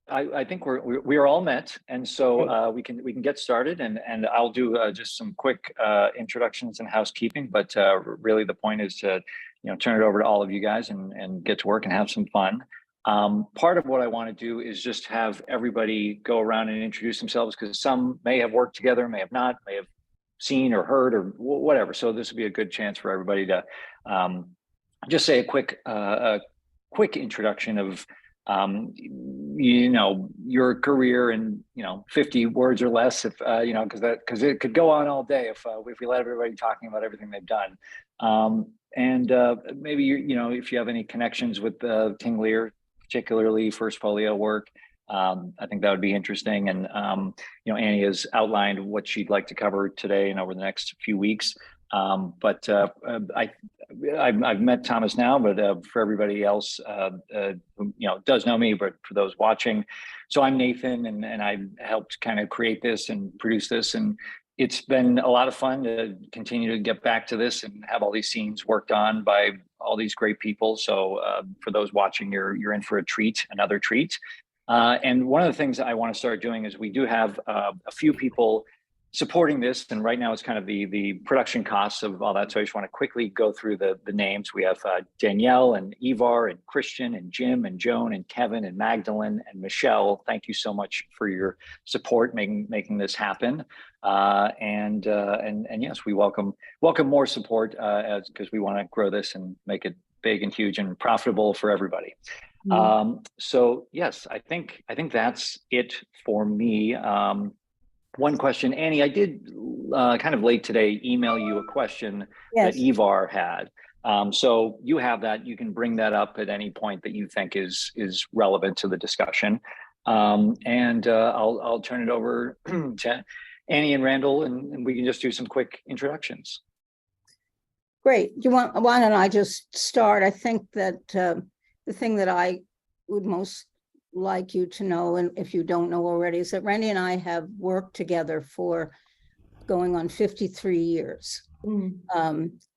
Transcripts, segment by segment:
I think we are all met, and so we can get started, and I'll do just some quick introductions and housekeeping. But really, the point is to turn it over to all of you guys and get to work and have some fun. Part of what I want to do is just have everybody go around and introduce themselves, because some may have worked together, may have not, may have seen or heard or whatever. So this would be a good chance for everybody to just say a quick introduction of your career in 50 words or less, if because it could go on all day if we let everybody talking about everything they've done. And maybe if you have any connections with King Lear, particularly first folio work, I think that would be interesting. And Annie has outlined what she'd like to cover today and over the next few weeks. But I've met Thomas now, but for everybody else who does know me, but for those watching, so I'm Nathan, and I helped kind of create this and produce this, and it's been a lot of fun to continue to get back to this and have all these scenes worked on by all these great people. So for those watching, you're in for another treat. And one of the things that I want to start doing is we do have a few people supporting this, and right now it's kind of the production costs of all that. So I just want to quickly go through the names. We have Danielle and Ivar and Christian and Jim and Joan and Kevin and Magdalen and Michele. Thank you so much for your support making this happen. And yes, we welcome more support because we want to grow this and make it big and huge and profitable for everybody. So yes, I think that's it for me. One question, Annie, I did kind of late today email you a question that Ivar had. So you have that. You can bring that up at any point that you think is relevant to the discussion. And I'll turn it over to Annie and Randall, and we can just do some quick introductions. Great. Why don't I just start? I think that the thing that I would most like you to know, and if you don't know already, is that Randy and I have worked together for going on 53 years.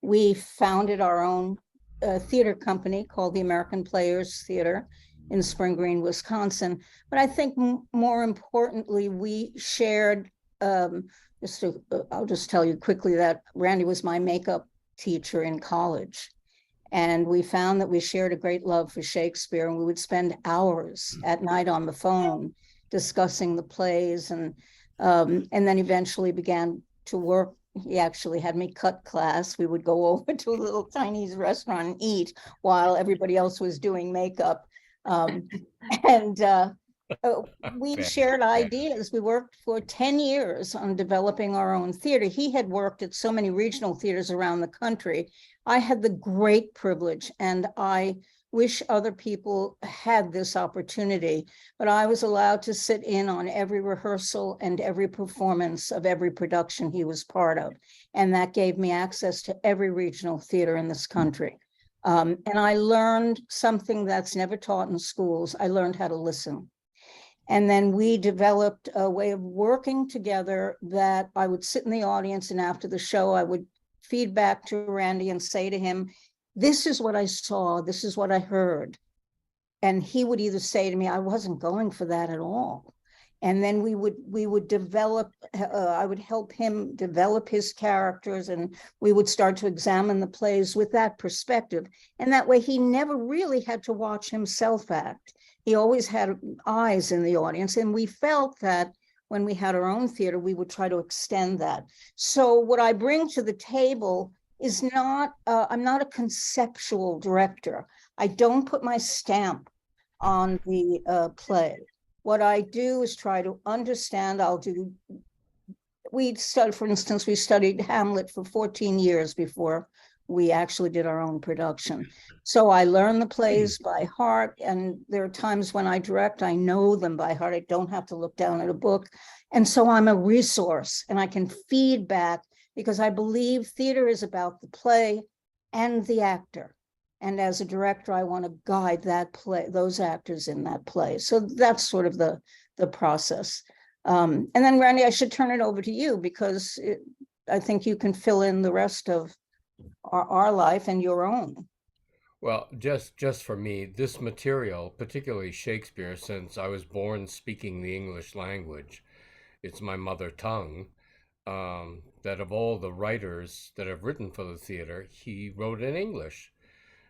We founded our own theater company called the American Players Theater in Spring Green, Wisconsin. But I think more importantly, we shared, I'll just tell you quickly that Randy was my makeup teacher in college. And we found that we shared a great love for Shakespeare, and we would spend hours at night on the phone discussing the plays, and then eventually began to work. He actually had me cut class. We would go over to a little Chinese restaurant and eat while everybody else was doing makeup. We shared ideas. We worked for 10 years on developing our own theater. He had worked at so many regional theaters around the country. I had the great privilege, and I wish other people had this opportunity, but I was allowed to sit in on every rehearsal and every performance of every production he was part of. And that gave me access to every regional theater in this country. And I learned something that's never taught in schools. I learned how to listen. And then we developed a way of working together that I would sit in the audience, and after the show, I would feed back to Randy and say to him, this is what I saw, this is what I heard. And he would either say to me, I wasn't going for that at all. And then we would develop, I would help him develop his characters, and we would start to examine the plays with that perspective. And that way he never really had to watch himself act. He always had eyes in the audience, and we felt that when we had our own theater, we would try to extend that. So what I bring to the table is not, I'm not a conceptual director. I don't put my stamp on the play. What I do is try to understand. For instance, we studied Hamlet for 14 years before we actually did our own production. So I learn the plays by heart, and there are times when I direct, I know them by heart. I don't have to look down at a book. And so I'm a resource, and I can feed back, because I believe theater is about the play and the actor. And as a director, I want to guide that play, those actors in that play. So that's sort of the process. And then Randy, I should turn it over to you, because I think you can fill in the rest of our life and your own. Well, just for me, this material, particularly Shakespeare, since I was born speaking the English language, it's my mother tongue. That of all the writers that have written for the theater, he wrote in English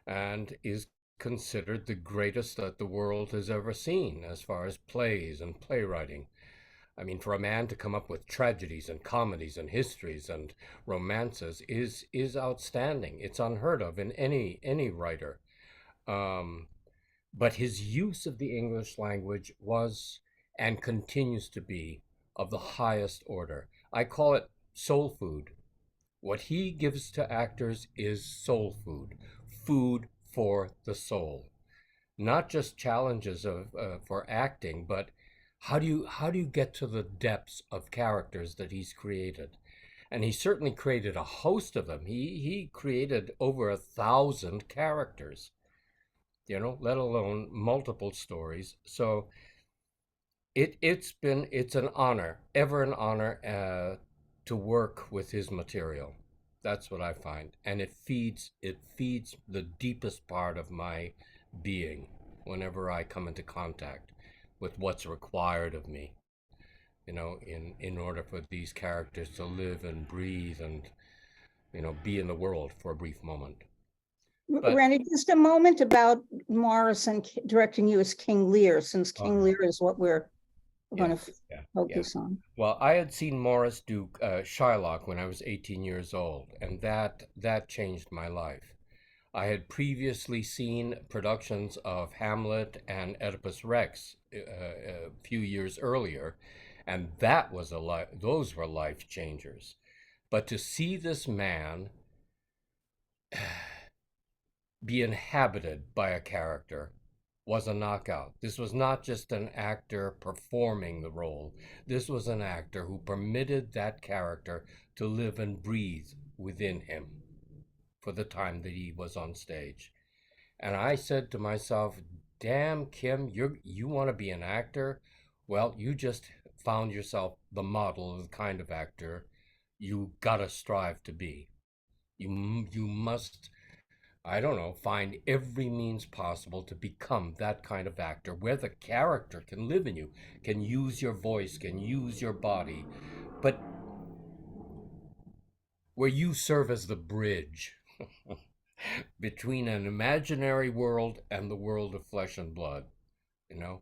and is considered the greatest that the world has ever seen as far as plays and playwriting. I mean, for a man to come up with tragedies and comedies and histories and romances is outstanding. It's unheard of in any writer. Um, but his use of the English language was and continues to be of the highest order. I call it soul food. What he gives to actors is soul food, food for the soul. Not just challenges of for acting, but how do you get to the depths of characters that he's created? And he certainly created a host of them. He created over 1,000 characters, let alone multiple stories. So it's an honor, ever an honor, to work with his material. That's what I find, and it feeds the deepest part of my being whenever I come into contact with what's required of me. In order for these characters to live and breathe and be in the world for a brief moment. But Randy, just a moment about Morris and directing you as King Lear, since all King right. Lear is what we're Yeah, going to yeah, yeah. focus on. Well, I had seen Morris do Shylock when I was 18 years old, and that changed my life. I had previously seen productions of Hamlet and Oedipus Rex a few years earlier, and those were life changers. But to see this man be inhabited by a character was a knockout. This was not just an actor performing the role. This was an actor who permitted that character to live and breathe within him for the time that he was on stage. And I said to myself, damn, Kim, you want to be an actor? Well, you just found yourself the model of the kind of actor you gotta strive to be. You must, I don't know, find every means possible to become that kind of actor where the character can live in you, can use your voice, can use your body, but where you serve as the bridge between an imaginary world and the world of flesh and blood, you know?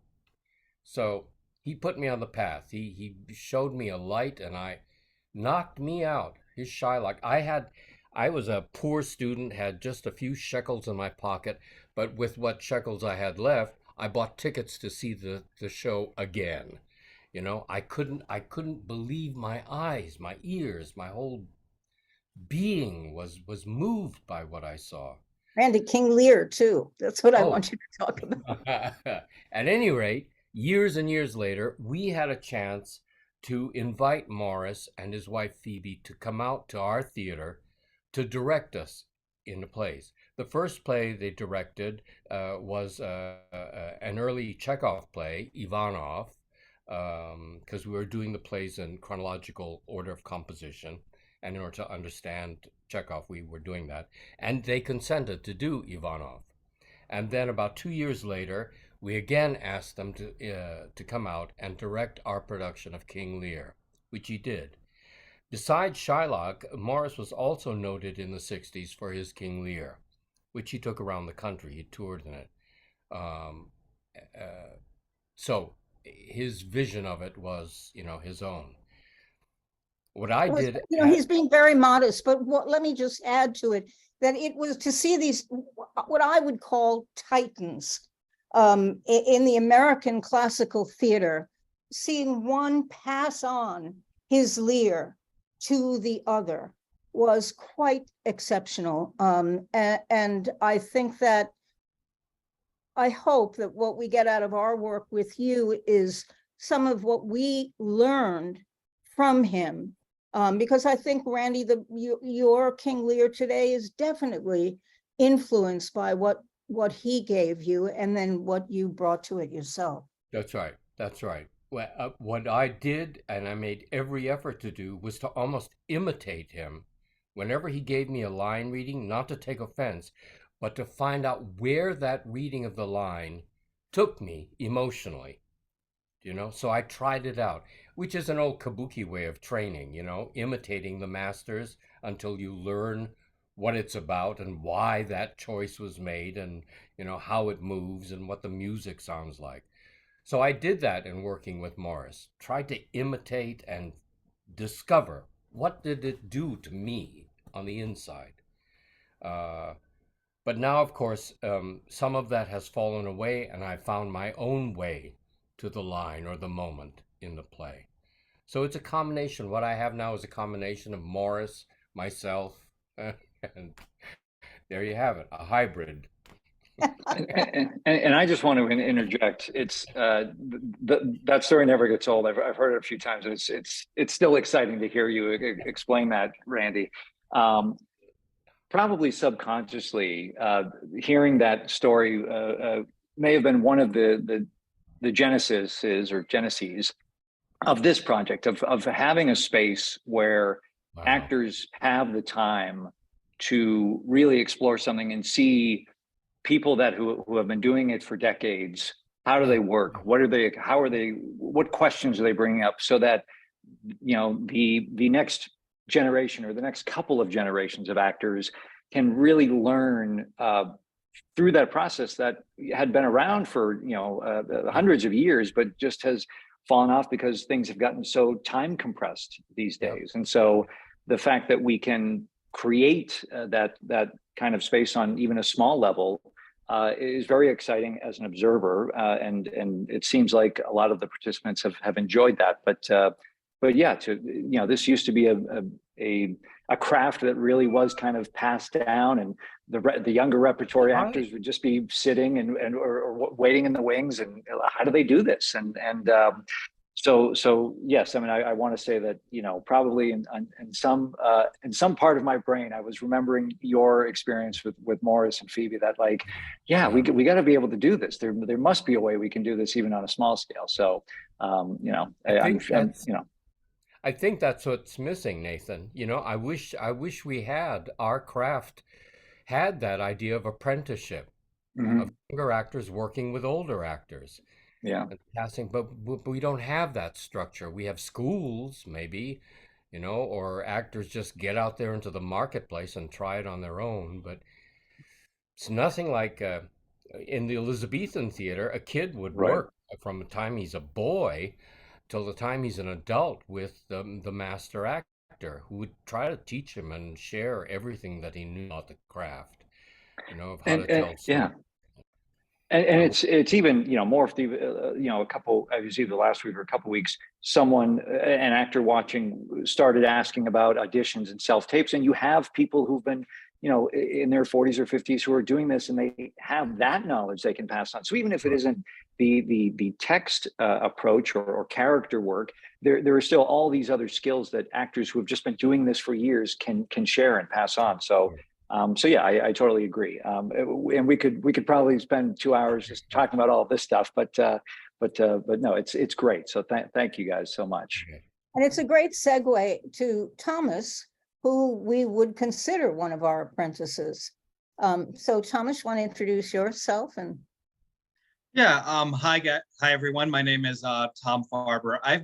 So he put me on the path. He showed me a light and I knocked me out. His Shylock. I was a poor student, had just a few shekels in my pocket, but with what shekels I had left, I bought tickets to see the show again. I couldn't believe my eyes, my ears, my whole being was moved by what I saw. Randy, King Lear, too. That's what I Oh, want you to talk about. at any rate, years and years later, we had a chance to invite Morris and his wife Phoebe to come out to our theater to direct us in the plays. The first play they directed was an early Chekhov play, Ivanov, because we were doing the plays in chronological order of composition. And in order to understand Chekhov, we were doing that. And they consented to do Ivanov. And then about 2 years later, we again asked them to come out and direct our production of King Lear, which he did. Besides Shylock, Morris was also noted in the 60s for his King Lear, which he took around the country. He toured in it. Um, so his vision of it was, his own. What I Well, did, he's being very modest, but let me just add to it that it was to see these, what I would call titans in the American classical theater, seeing one pass on his Lear to the other was quite exceptional. And I think that I hope that what we get out of our work with you is some of what we learned from him. Because I think, Randy, your King Lear today is definitely influenced by what he gave you and then what you brought to it yourself. that's right, that's right. Well, what I did, and I made every effort to do, was to almost imitate him. Whenever he gave me a line reading, not to take offense, but to find out where that reading of the line took me emotionally, So I tried it out, which is an old kabuki way of training, imitating the masters until you learn what it's about and why that choice was made and, how it moves and what the music sounds like. So I did that in working with Morris, tried to imitate and discover what did it do to me on the inside. Uh, but now, of course, some of that has fallen away, and I found my own way to the line or the moment in the play. So it's a combination. What I have now is a combination of Morris, myself, and there you have it, a hybrid. And I just want to interject. It's that story never gets old. I've heard it a few times, and it's still exciting to hear you explain that, Randy. Probably subconsciously, hearing that story may have been one of the genesis of this project of having a space where Wow. actors have the time to really explore something and see people who have been doing it for decades. How do they work? What questions are they bringing up, so that the next generation or the next couple of generations of actors can really learn through that process that had been around for hundreds of years, but just has fallen off because things have gotten so time compressed these days. And so the fact that we can create that kind of space on even a small level is very exciting as an observer, and it seems like a lot of the participants have enjoyed that. But yeah, this used to be a craft that really was kind of passed down, and the younger repertory actors would just be sitting or waiting in the wings, and how do they do this? So yes, I mean, I want to say that probably in some part of my brain, I was remembering your experience with Morris and Phoebe. That we got to be able to do this. There must be a way we can do this even on a small scale. So I think that's what's missing, Nathan. I wish we had our craft had that idea of apprenticeship, of younger actors working with older actors. Yeah. And passing, but we don't have that structure. We have schools, maybe, or actors just get out there into the marketplace and try it on their own. But it's nothing like in the Elizabethan theater, a kid would work from the time he's a boy till the time he's an adult with the master actor, who would try to teach him and share everything that he knew about the craft, of how to tell stories. Yeah. And it's even morphed. A couple, I was either last week or a couple weeks, an actor watching started asking about auditions and self tapes, and you have people who've been in their 40s or 50s who are doing this, and they have that knowledge they can pass on. So even if it isn't the text approach or character work, there are still all these other skills that actors who have just been doing this for years can share and pass on. So. Yeah, I totally agree. And we could probably spend 2 hours just talking about all of this stuff, but no, it's great. So thank you guys so much. And it's a great segue to Thomas, who we would consider one of our apprentices. So Thomas, want to introduce yourself? And yeah, hi everyone. My name is Tom Farber. I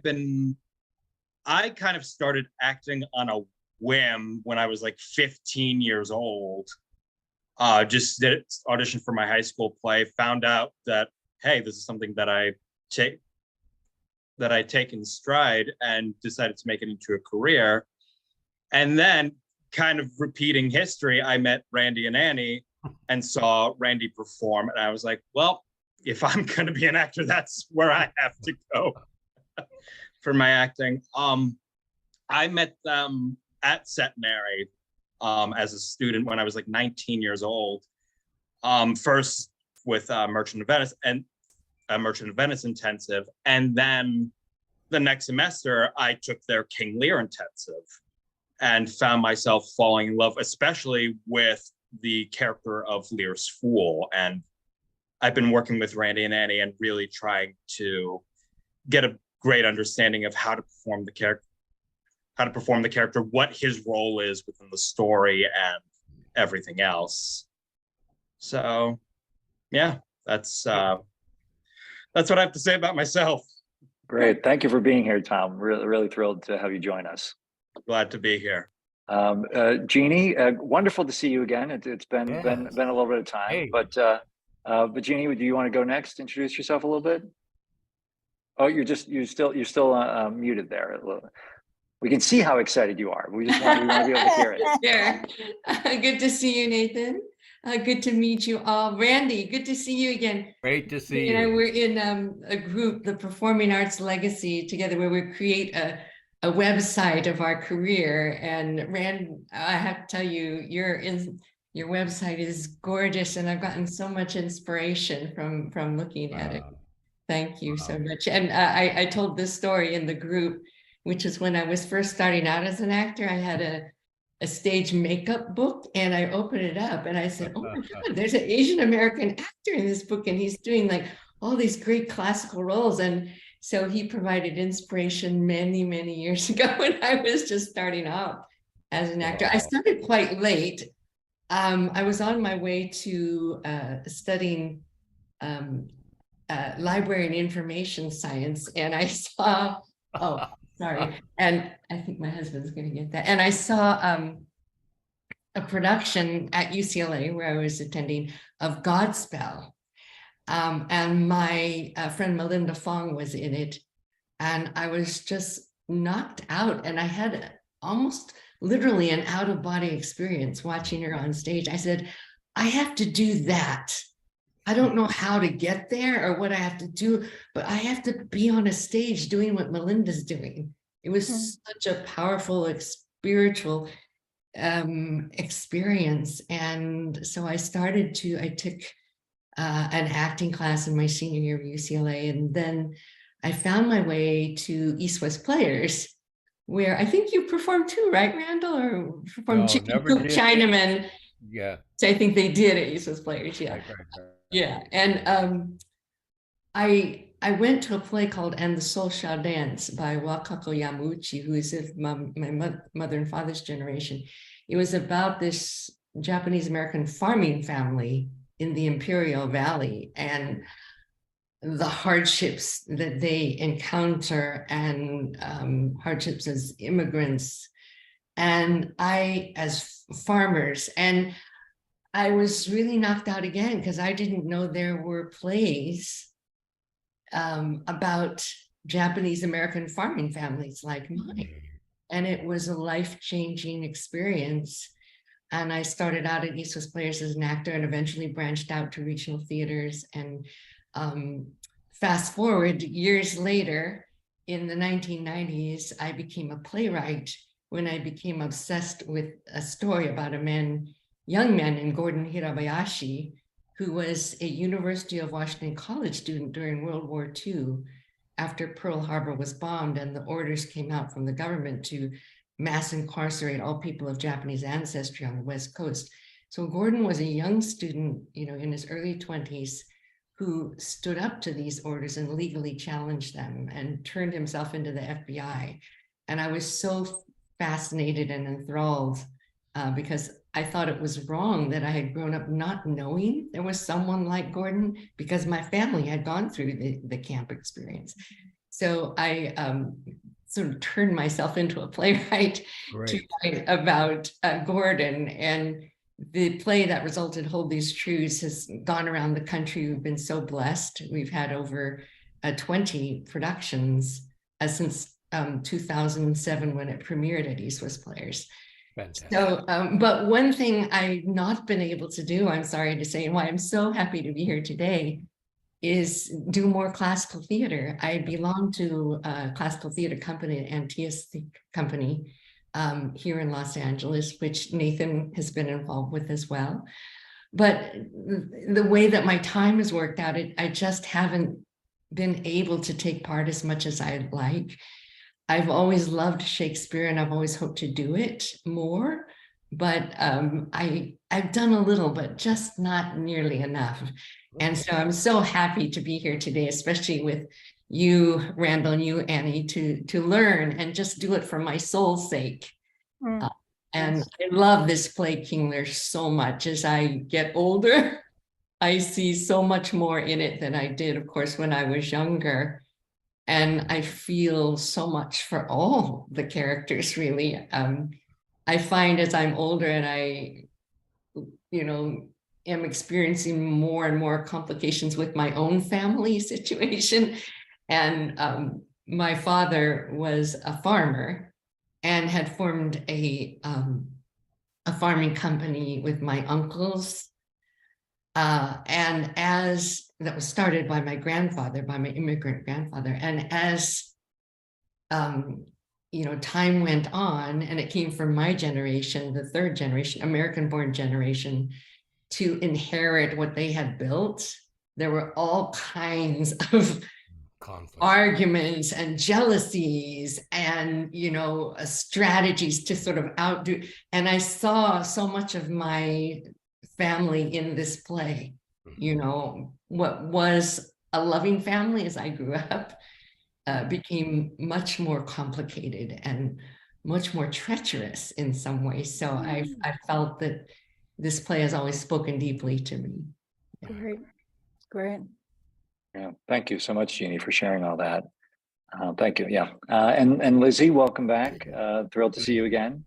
kind of started acting on a whim when I was like 15 years old. Just did audition for my high school play, found out that, hey, this is something that I take in stride, and decided to make it into a career. And then, kind of repeating history, I met Randy and Annie and saw Randy perform, and I was like, well, if I'm going to be an actor, that's where I have to go for my acting. I met them at Centenary as a student when I was like 19 years old. First with Merchant of Venice and a Merchant of Venice intensive, and then the next semester I took their King Lear intensive and found myself falling in love, especially with the character of Lear's fool. And I've been working with Randy and Annie and really trying to get a great understanding of how to perform the character, what his role is within the story, and everything else. So yeah, that's what I have to say about myself. Great. Thank you for being here, Tom. Really thrilled to have you join us. Glad to be here. Jeannie, wonderful to see you again. It's been Yes. been a little bit of time, Hey. but Jeannie, do you want to go next? Introduce yourself a little bit. Oh, you're still muted there. We can see how excited you are. We want to be able to hear it. Sure. Good to see you, Nathan. Good to meet you all. Randy, good to see you again. Great to see You know, you. we're in a group, the Performing Arts Legacy, together, where we create a website of our career. And Rand, I have to tell you, your website is gorgeous, and I've gotten so much inspiration from looking at it. Thank you so much. And I told this story in the group, which is when I was first starting out as an actor. I had a stage makeup book, and I opened it up and I said, oh my God, there's an Asian American actor in this book, and he's doing like all these great classical roles. And so he provided inspiration many, many years ago when I was just starting out as an actor. I started quite late. I was on my way to studying library and information science, and I saw, oh, sorry, and I think my husband's going to get that. And I saw a production at UCLA where I was attending of Godspell. And my friend Melinda Fong was in it. And I was just knocked out. And I had almost literally an out-of-body experience watching her on stage. I said, I have to do that. I don't know how to get there or what I have to do, but I have to be on a stage doing what Melinda's doing. It was such a powerful, spiritual experience. And so I took an acting class in my senior year of UCLA. And then I found my way to East West Players, where I think you performed too, right, Randall? Or performed Chinaman. Yeah. So I think they did at East West Players, yeah. Right. Yeah, and I went to a play called And the Soul Shall Dance by Wakako Yamauchi, who is of my mother and father's generation. It was about this Japanese American farming family in the Imperial Valley and the hardships that they encounter, and hardships as immigrants, and as farmers. And I was really knocked out again because I didn't know there were plays about Japanese American farming families like mine. And it was a life-changing experience. And I started out at East West Players as an actor and eventually branched out to regional theaters. And fast forward years later, in the 1990s, I became a playwright when I became obsessed with a story about a young man named Gordon Hirabayashi, who was a University of Washington College student during World War II, after Pearl Harbor was bombed and the orders came out from the government to mass incarcerate all people of Japanese ancestry on the West Coast. So Gordon was a young student, in his early 20s, who stood up to these orders and legally challenged them and turned himself into the FBI. And I was so fascinated and enthralled because I thought it was wrong that I had grown up not knowing there was someone like Gordon, because my family had gone through the camp experience. So I sort of turned myself into a playwright to write about Gordon. And the play that resulted, Hold These Truths, has gone around the country. We've been so blessed. We've had over 20 productions since 2007 when it premiered at East West Players. Fantastic. So, but one thing I've not been able to do, I'm sorry to say, and why I'm so happy to be here today, is do more classical theater. I belong to a classical theater company, an Antias company, here in Los Angeles, which Nathan has been involved with as well. But the way that my time has worked out, I just haven't been able to take part as much as I'd like. I've always loved Shakespeare and I've always hoped to do it more, but I've done a little, but just not nearly enough. And so I'm so happy to be here today, especially with you, Randall, and you, Annie, to learn and just do it for my soul's sake. And I love this play, King Lear, so much as I get older. I see so much more in it than I did, of course, when I was younger. And I feel so much for all the characters, really. I find as I'm older and I, am experiencing more and more complications with my own family situation. And my father was a farmer and had formed a farming company with my uncles. And as that was started by my grandfather, by my immigrant grandfather. And as, time went on and it came from my generation, the third generation, American born generation, to inherit what they had built, there were all kinds of Conflict. arguments and jealousies and strategies to sort of outdo. And I saw so much of my family in this play. What was a loving family as I grew up became much more complicated and much more treacherous in some ways. So I felt that this play has always spoken deeply to me. Great, great. Yeah, thank you so much, Jeannie, for sharing all that. Thank you. Yeah, and Lizzie, welcome back. Thrilled to see you again.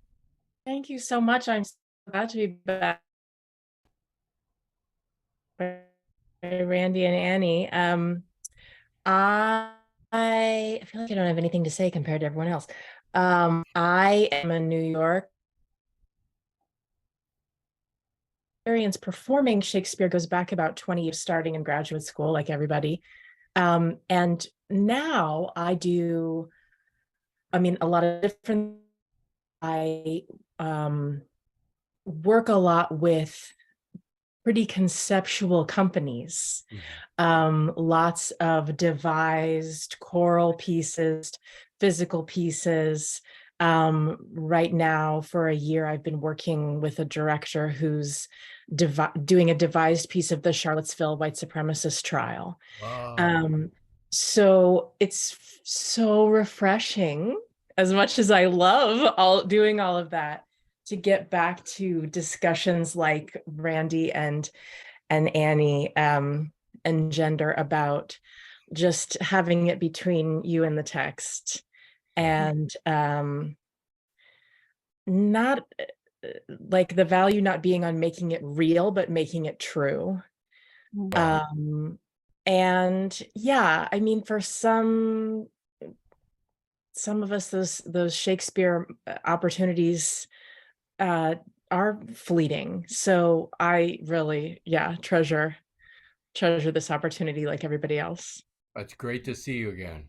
Thank you so much. I'm so glad to be back. Randy and Annie. I feel like I don't have anything to say compared to everyone else. I am in New York. Experience performing Shakespeare goes back about 20 years, starting in graduate school, like everybody. And now I do, a lot of different, I work a lot with pretty conceptual companies, lots of devised choral pieces, physical pieces. Right now, for a year, I've been working with a director who's doing a devised piece of the Charlottesville white supremacist trial. Wow. So it's so refreshing, as much as I love doing all of that, to get back to discussions like Randy and Annie engender about just having it between you and the text, and not like the value not being on making it real, but making it true. Wow. And yeah, for some of us, those Shakespeare opportunities are fleeting. So I really, treasure this opportunity like everybody else. It's great to see you again.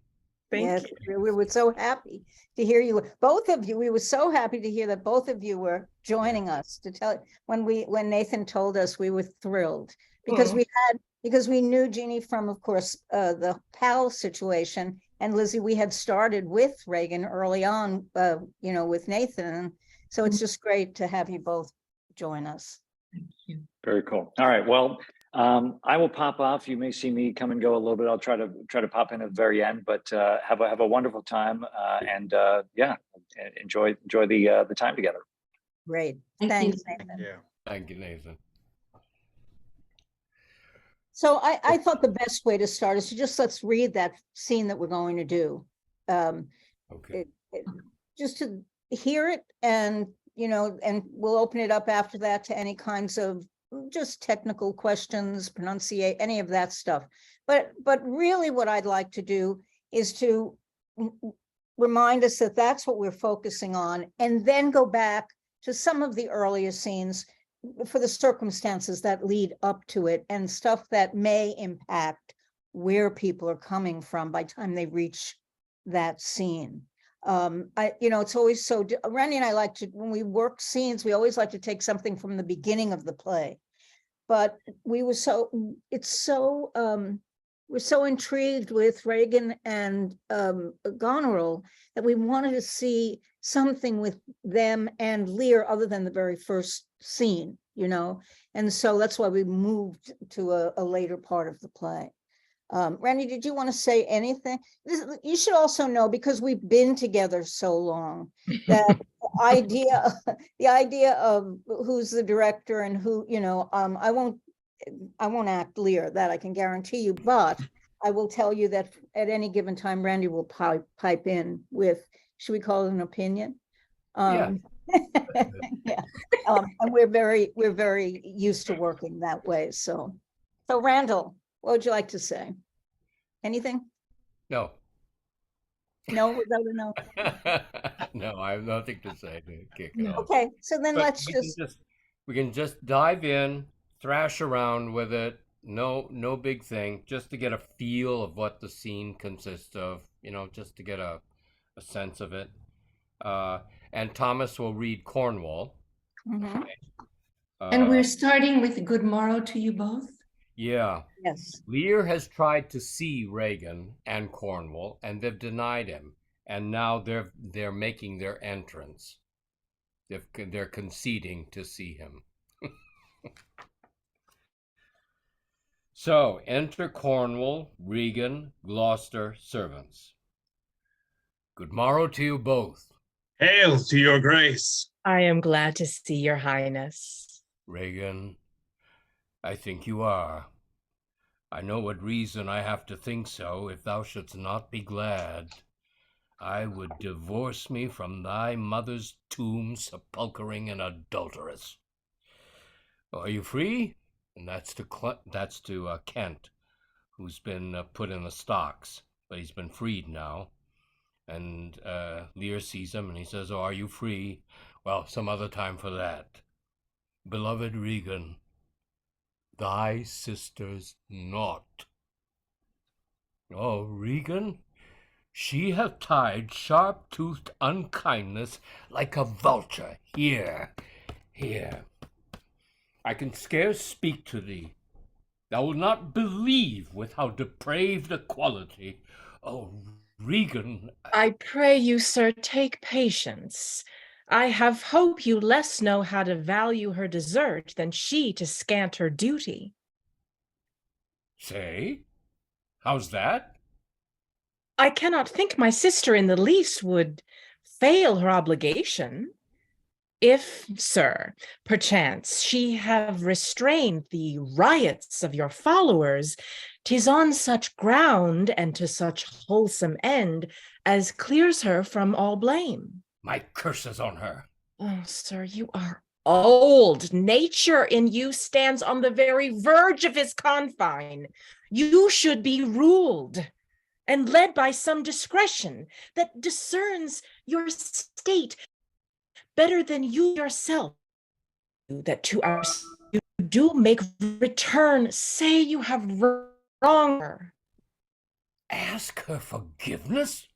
Yes, we were so happy to hear you, both of you. We were so happy to hear that both of you were joining us. To tell when Nathan told us, we were thrilled because we knew Jeannie from, of course, the PAL situation, and Lizzie, we had started with Regan early on, with Nathan. So it's just great to have you both join us. Thank you. Very cool. All right. Well, I will pop off. You may see me come and go a little bit. I'll try to pop in at the very end, but have a wonderful time and enjoy the time together. Great. Thanks, Nathan. Yeah. Thank you, Nathan. So I thought the best way to start is to just let's read that scene that we're going to do. Okay. Just to hear it, and and we'll open it up after that to any kinds of just technical questions, pronunciate, any of that stuff. But really what I'd like to do is to remind us that that's what we're focusing on, and then go back to some of the earlier scenes for the circumstances that lead up to it and stuff that may impact where people are coming from by the time they reach that scene. It's always so, Randy and I when we work scenes, we always like to take something from the beginning of the play, but we're so intrigued with Regan and Goneril that we wanted to see something with them and Lear other than the very first scene, and so that's why we moved to a later part of the play. Randy, did you want to say anything? You should also know, because we've been together so long, that the idea of who's the director and who, I won't I won't act Lear, that I can guarantee you, but I will tell you that at any given time, Randy will pipe in with, should we call it an opinion? Yeah. Yeah. And we're very used to working that way. So Randall, what would you like to say? Anything? No. No, without a no. No, I have nothing to say to kick it No. off. Okay, so then But let's we can just dive in, thrash around with it. No big thing, just to get a feel of what the scene consists of, just to get a sense of it. And Thomas will read Cornwall. Mhm. And we're starting with good morrow to you both. Yeah. Yes. Lear has tried to see Regan and Cornwall, and they've denied him. And now they're making their entrance. They're conceding to see him. So enter Cornwall, Regan, Gloucester servants. Good morrow to you both. Hail to your grace. I am glad to see your highness. Regan, I think you are. I know what reason I have to think so. If thou shouldst not be glad, I would divorce me from thy mother's tomb, sepulchering an adulteress. Are you free? And that's to Kent, who's been put in the stocks, but he's been freed now. And Lear sees him and he says, "Oh, are you free? Well, some other time for that. Beloved Regan, thy sister's not. Oh, Regan, she hath tied sharp-toothed unkindness like a vulture here. I can scarce speak to thee. Thou wilt not believe with how depraved a quality. Oh, Regan. I pray you, sir, take patience. I have hope you less know how to value her desert than she to scant her duty. Say, how's that? I cannot think my sister in the least would fail her obligation. If, sir, perchance she have restrained the riots of your followers, 'tis on such ground and to such wholesome end as clears her from all blame. My curses on her. Oh, sir, you are old. Nature in you stands on the very verge of his confine. You should be ruled and led by some discretion that discerns your state better than you yourself, that to our you do make return, say you have wronged her. Ask her forgiveness?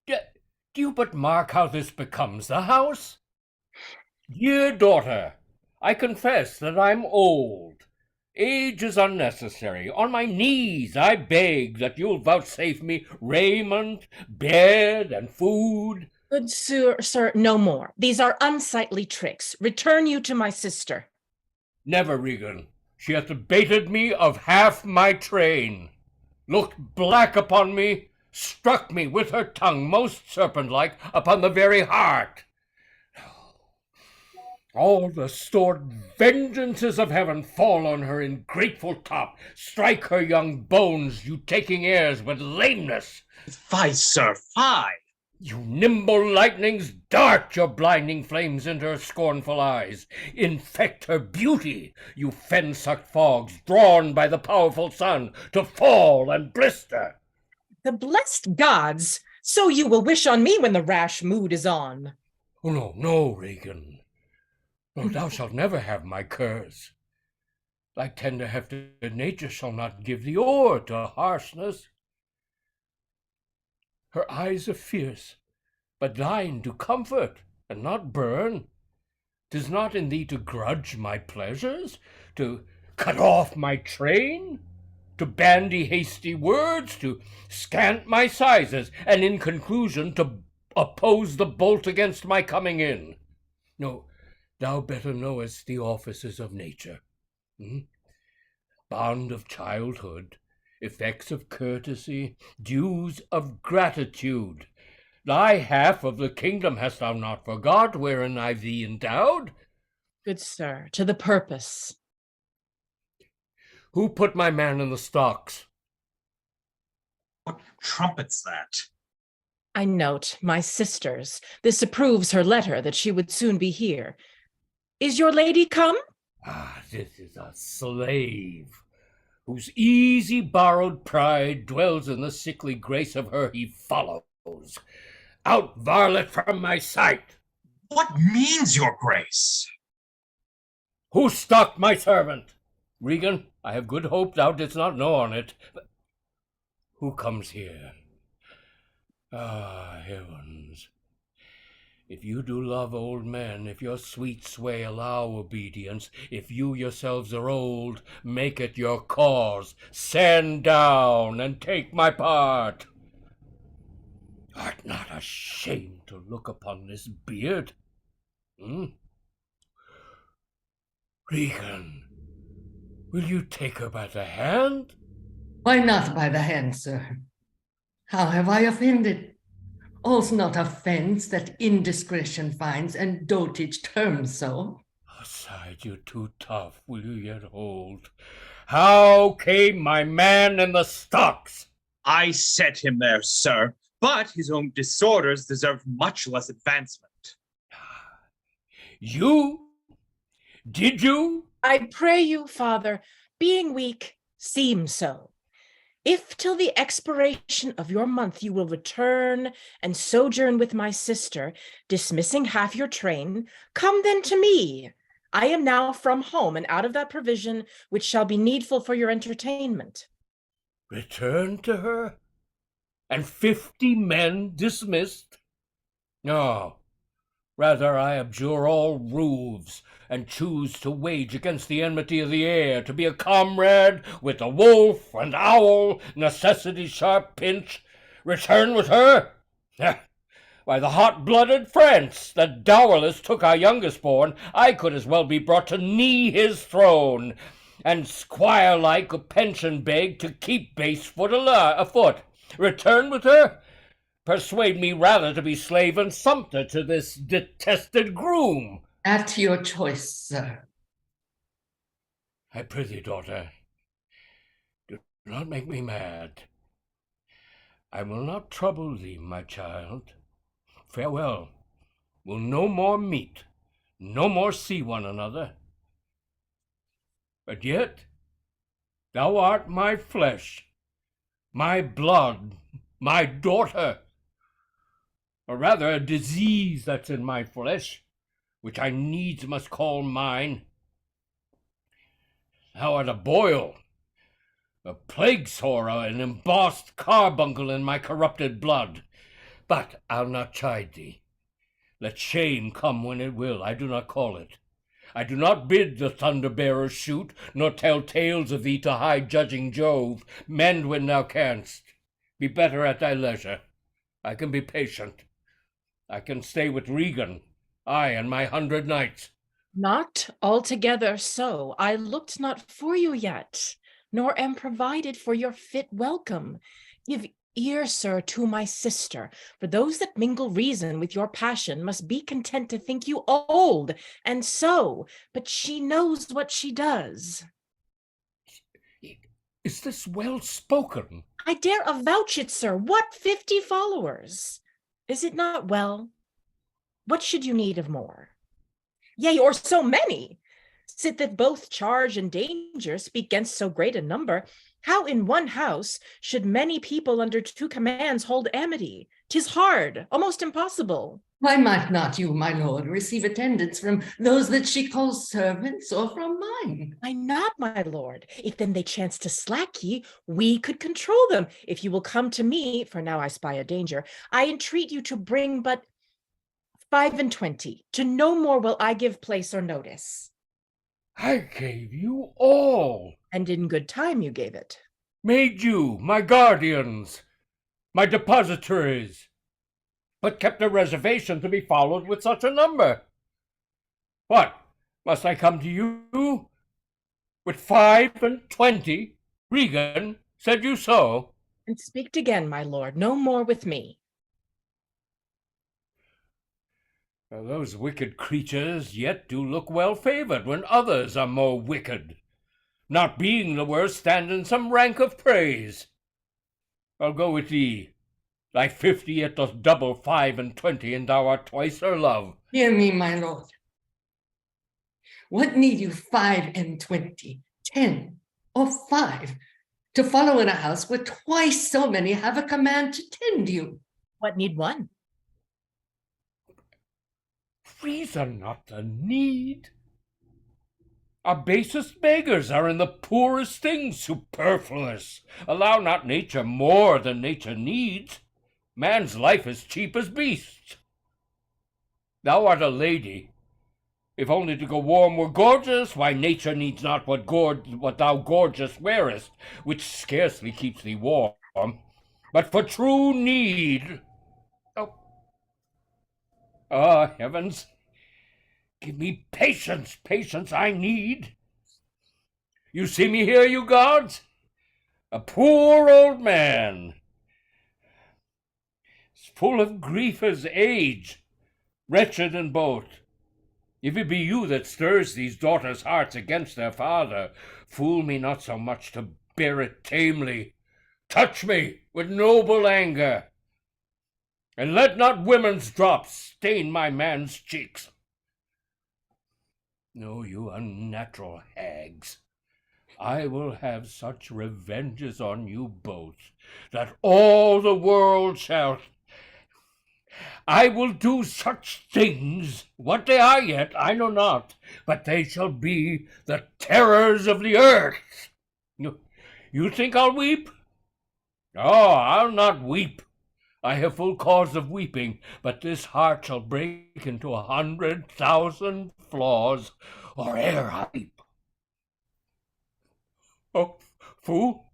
Do you but mark how this becomes the house? Dear daughter, I confess that I'm old. Age is unnecessary. On my knees I beg that you'll vouchsafe me raiment, bed, and food. Good sir, no more. These are unsightly tricks. Return you to my sister. Never, Regan. She hath baited me of half my train, looked black upon me, struck me with her tongue most serpent-like upon the very heart. All the stored vengeances of heaven fall on her in grateful top. Strike her young bones, you taking airs with lameness. Fie, sir, fie. You nimble lightnings, dart your blinding flames into her scornful eyes. Infect her beauty, you fen-sucked fogs, drawn by the powerful sun to fall and blister. The blessed gods, so you will wish on me when the rash mood is on. Oh, no, Regan. No, thou shalt never have my curse. Thy tender-hefted nature shall not give thee o'er to harshness. Her eyes are fierce, but thine do comfort and not burn. 'Tis not in thee to grudge my pleasures, to cut off my train, to bandy hasty words, to scant my sizes, and in conclusion to oppose the bolt against my coming in. No, thou better knowest the offices of nature. Bond of childhood, effects of courtesy, dues of gratitude. Thy half of the kingdom hast thou not forgot, wherein I thee endowed? Good sir, to the purpose. Who put my man in the stocks? What trumpets that? I note my sister's. This approves her letter that she would soon be here. Is your lady come? This is a slave, whose easy borrowed pride dwells in the sickly grace of her he follows. Out, varlet, from my sight! What means your grace? Who stalked my servant? Regan, I have good hope thou didst not know on it. But who comes here? Heavens! If you do love old men, if your sweet sway allow obedience, if you yourselves are old, make it your cause. Send down and take my part. Art not ashamed to look upon this beard? Regan, will you take her by the hand? Why not by the hand, sir? How have I offended? All's not offense that indiscretion finds, and dotage terms so. Aside, you're too tough, will you yet hold? How came my man in the stocks? I set him there, sir, but his own disorders deserve much less advancement. You? Did you? I pray you, father, being weak, seem so. If till the expiration of your month you will return and sojourn with my sister, dismissing half your train, come then to me. I am now from home and out of that provision which shall be needful for your entertainment. Return to her? And 50 men dismissed? No, rather I abjure all roofs, and choose to wage against the enmity of the air, to be a comrade with the wolf and owl, necessity's sharp pinch. Return with her? Why, the hot-blooded France that dowerless took our youngest born, I could as well be brought to knee his throne, and squire-like a pension beg to keep base foot afoot. Return with her? Persuade me rather to be slave and sumpter to this detested groom. At your choice, sir. I prithee, daughter, do not make me mad. I will not trouble thee, my child. Farewell. We'll no more meet, no more see one another. But yet thou art my flesh, my blood, my daughter, or rather a disease that's in my flesh, which I needs must call mine. Thou art a boil, a plague sore, an embossed carbuncle in my corrupted blood. But I'll not chide thee. Let shame come when it will, I do not call it. I do not bid the thunder-bearer shoot, nor tell tales of thee to high-judging Jove. Mend when thou canst. Be better at thy leisure. I can be patient. I can stay with Regan, I and my 100 knights. Not altogether so. I looked not for you yet, nor am provided for your fit welcome. Give ear, sir, to my sister, for those that mingle reason with your passion must be content to think you old, and so, but she knows what she does. Is this well spoken? I dare avouch it, sir. What 50 followers? Is it not well? What should you need of more? Yea, or so many? Sit that both charge and danger speak against so great a number. How in one house should many people under 2 commands hold amity? 'Tis hard, almost impossible. Why might not you, my lord, receive attendance from those that she calls servants, or from mine? Why not, my lord? If then they chance to slack ye, we could control them. If you will come to me, for now I spy a danger, I entreat you to bring but 25. To no more will I give place or notice. I gave you all. And in good time you gave it. Made you my guardians, my depositories, but kept a reservation to be followed with such a number. What, must I come to you with 25? Regan, said you so? And speak again, my lord, no more with me. Those wicked creatures yet do look well favored when others are more wicked. not being the worst, stand in some rank of praise. I'll go with thee. Thy 50 yet doth double 5 and 20, and thou art twice her love. Hear me, my lord. What need you 5 and 20, 10, or 5 to follow in a house where twice so many have a command to tend you? What need one? Reason not the need. Our basest beggars are in the poorest things superfluous. Allow not nature more than nature needs. Man's life is cheap as beasts. Thou art a lady. If only to go warm were gorgeous, why nature needs not what thou gorgeous wearest, which scarcely keeps thee warm. But for true need. Oh, heavens! Give me patience, patience I need. You see me here, you gods? A poor old man, full of grief as age, wretched in both. If it be you that stirs these daughters' hearts against their father, fool me not so much to bear it tamely. Touch me with noble anger, and let not women's drops stain my man's cheeks. No, you unnatural hags, I will have such revenges on you both, that all the world shall. I will do such things, what they are yet, I know not, but they shall be the terrors of the earth. You think I'll weep? Oh, I'll not weep. I have full cause of weeping, but this heart shall break into 100,000 flaws, or e'er I weep. Oh, fool,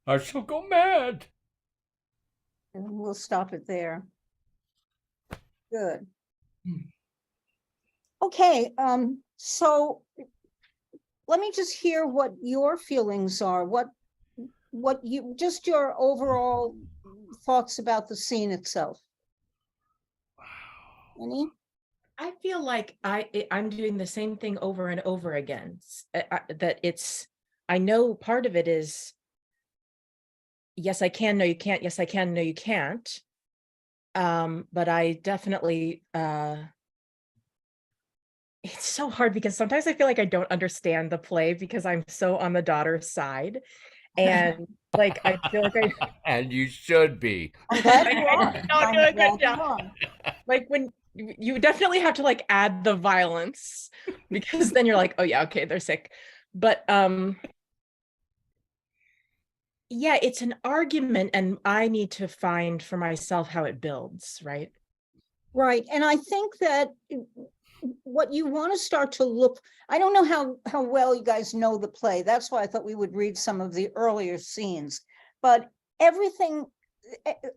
I shall go mad. And we'll stop it there. Good. Okay, so let me just hear what your feelings are. What you, just your overall thoughts about the scene itself. Any? I feel like I'm doing the same thing over and over again. That it's, I know part of it is, yes, I can, no, you can't. Yes, I can, no, you can't. But I definitely, it's so hard because sometimes I feel like I don't understand the play because I'm so on the daughter's side. And like, I feel like and you should be. I'm glad you are. Don't do a good job. Like when you definitely have to like add the violence because then you're like, oh yeah, okay, they're sick. But yeah, it's an argument and I need to find for myself how it builds, right? Right. And I think that what you want to start to look, I don't know how well you guys know the play. That's why I thought we would read some of the earlier scenes. But everything,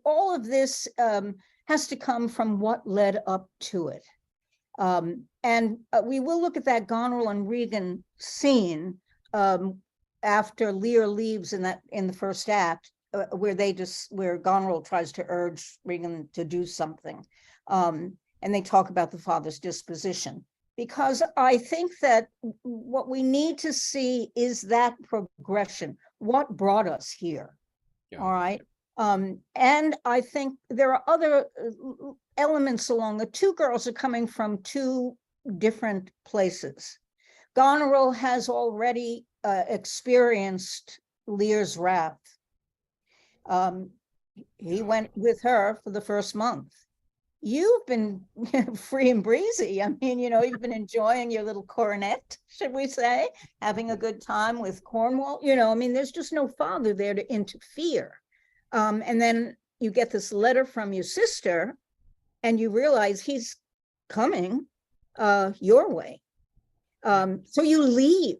all of this has to come from what led up to it. And we will look at that Goneril and Regan scene after Lear leaves in the first act, where Goneril tries to urge Regan to do something. And they talk about the father's disposition, because I think that what we need to see is that progression. What brought us here? Yeah. All right. And I think there are other elements along. The two girls are coming from two different places. Goneril has already experienced Lear's wrath. He went with her for the first month. You've been free and breezy. I mean, you've been enjoying your little coronet, should we say, having a good time with Cornwall. I mean, there's just no father there to interfere. And then you get this letter from your sister and you realize he's coming your way. So you leave.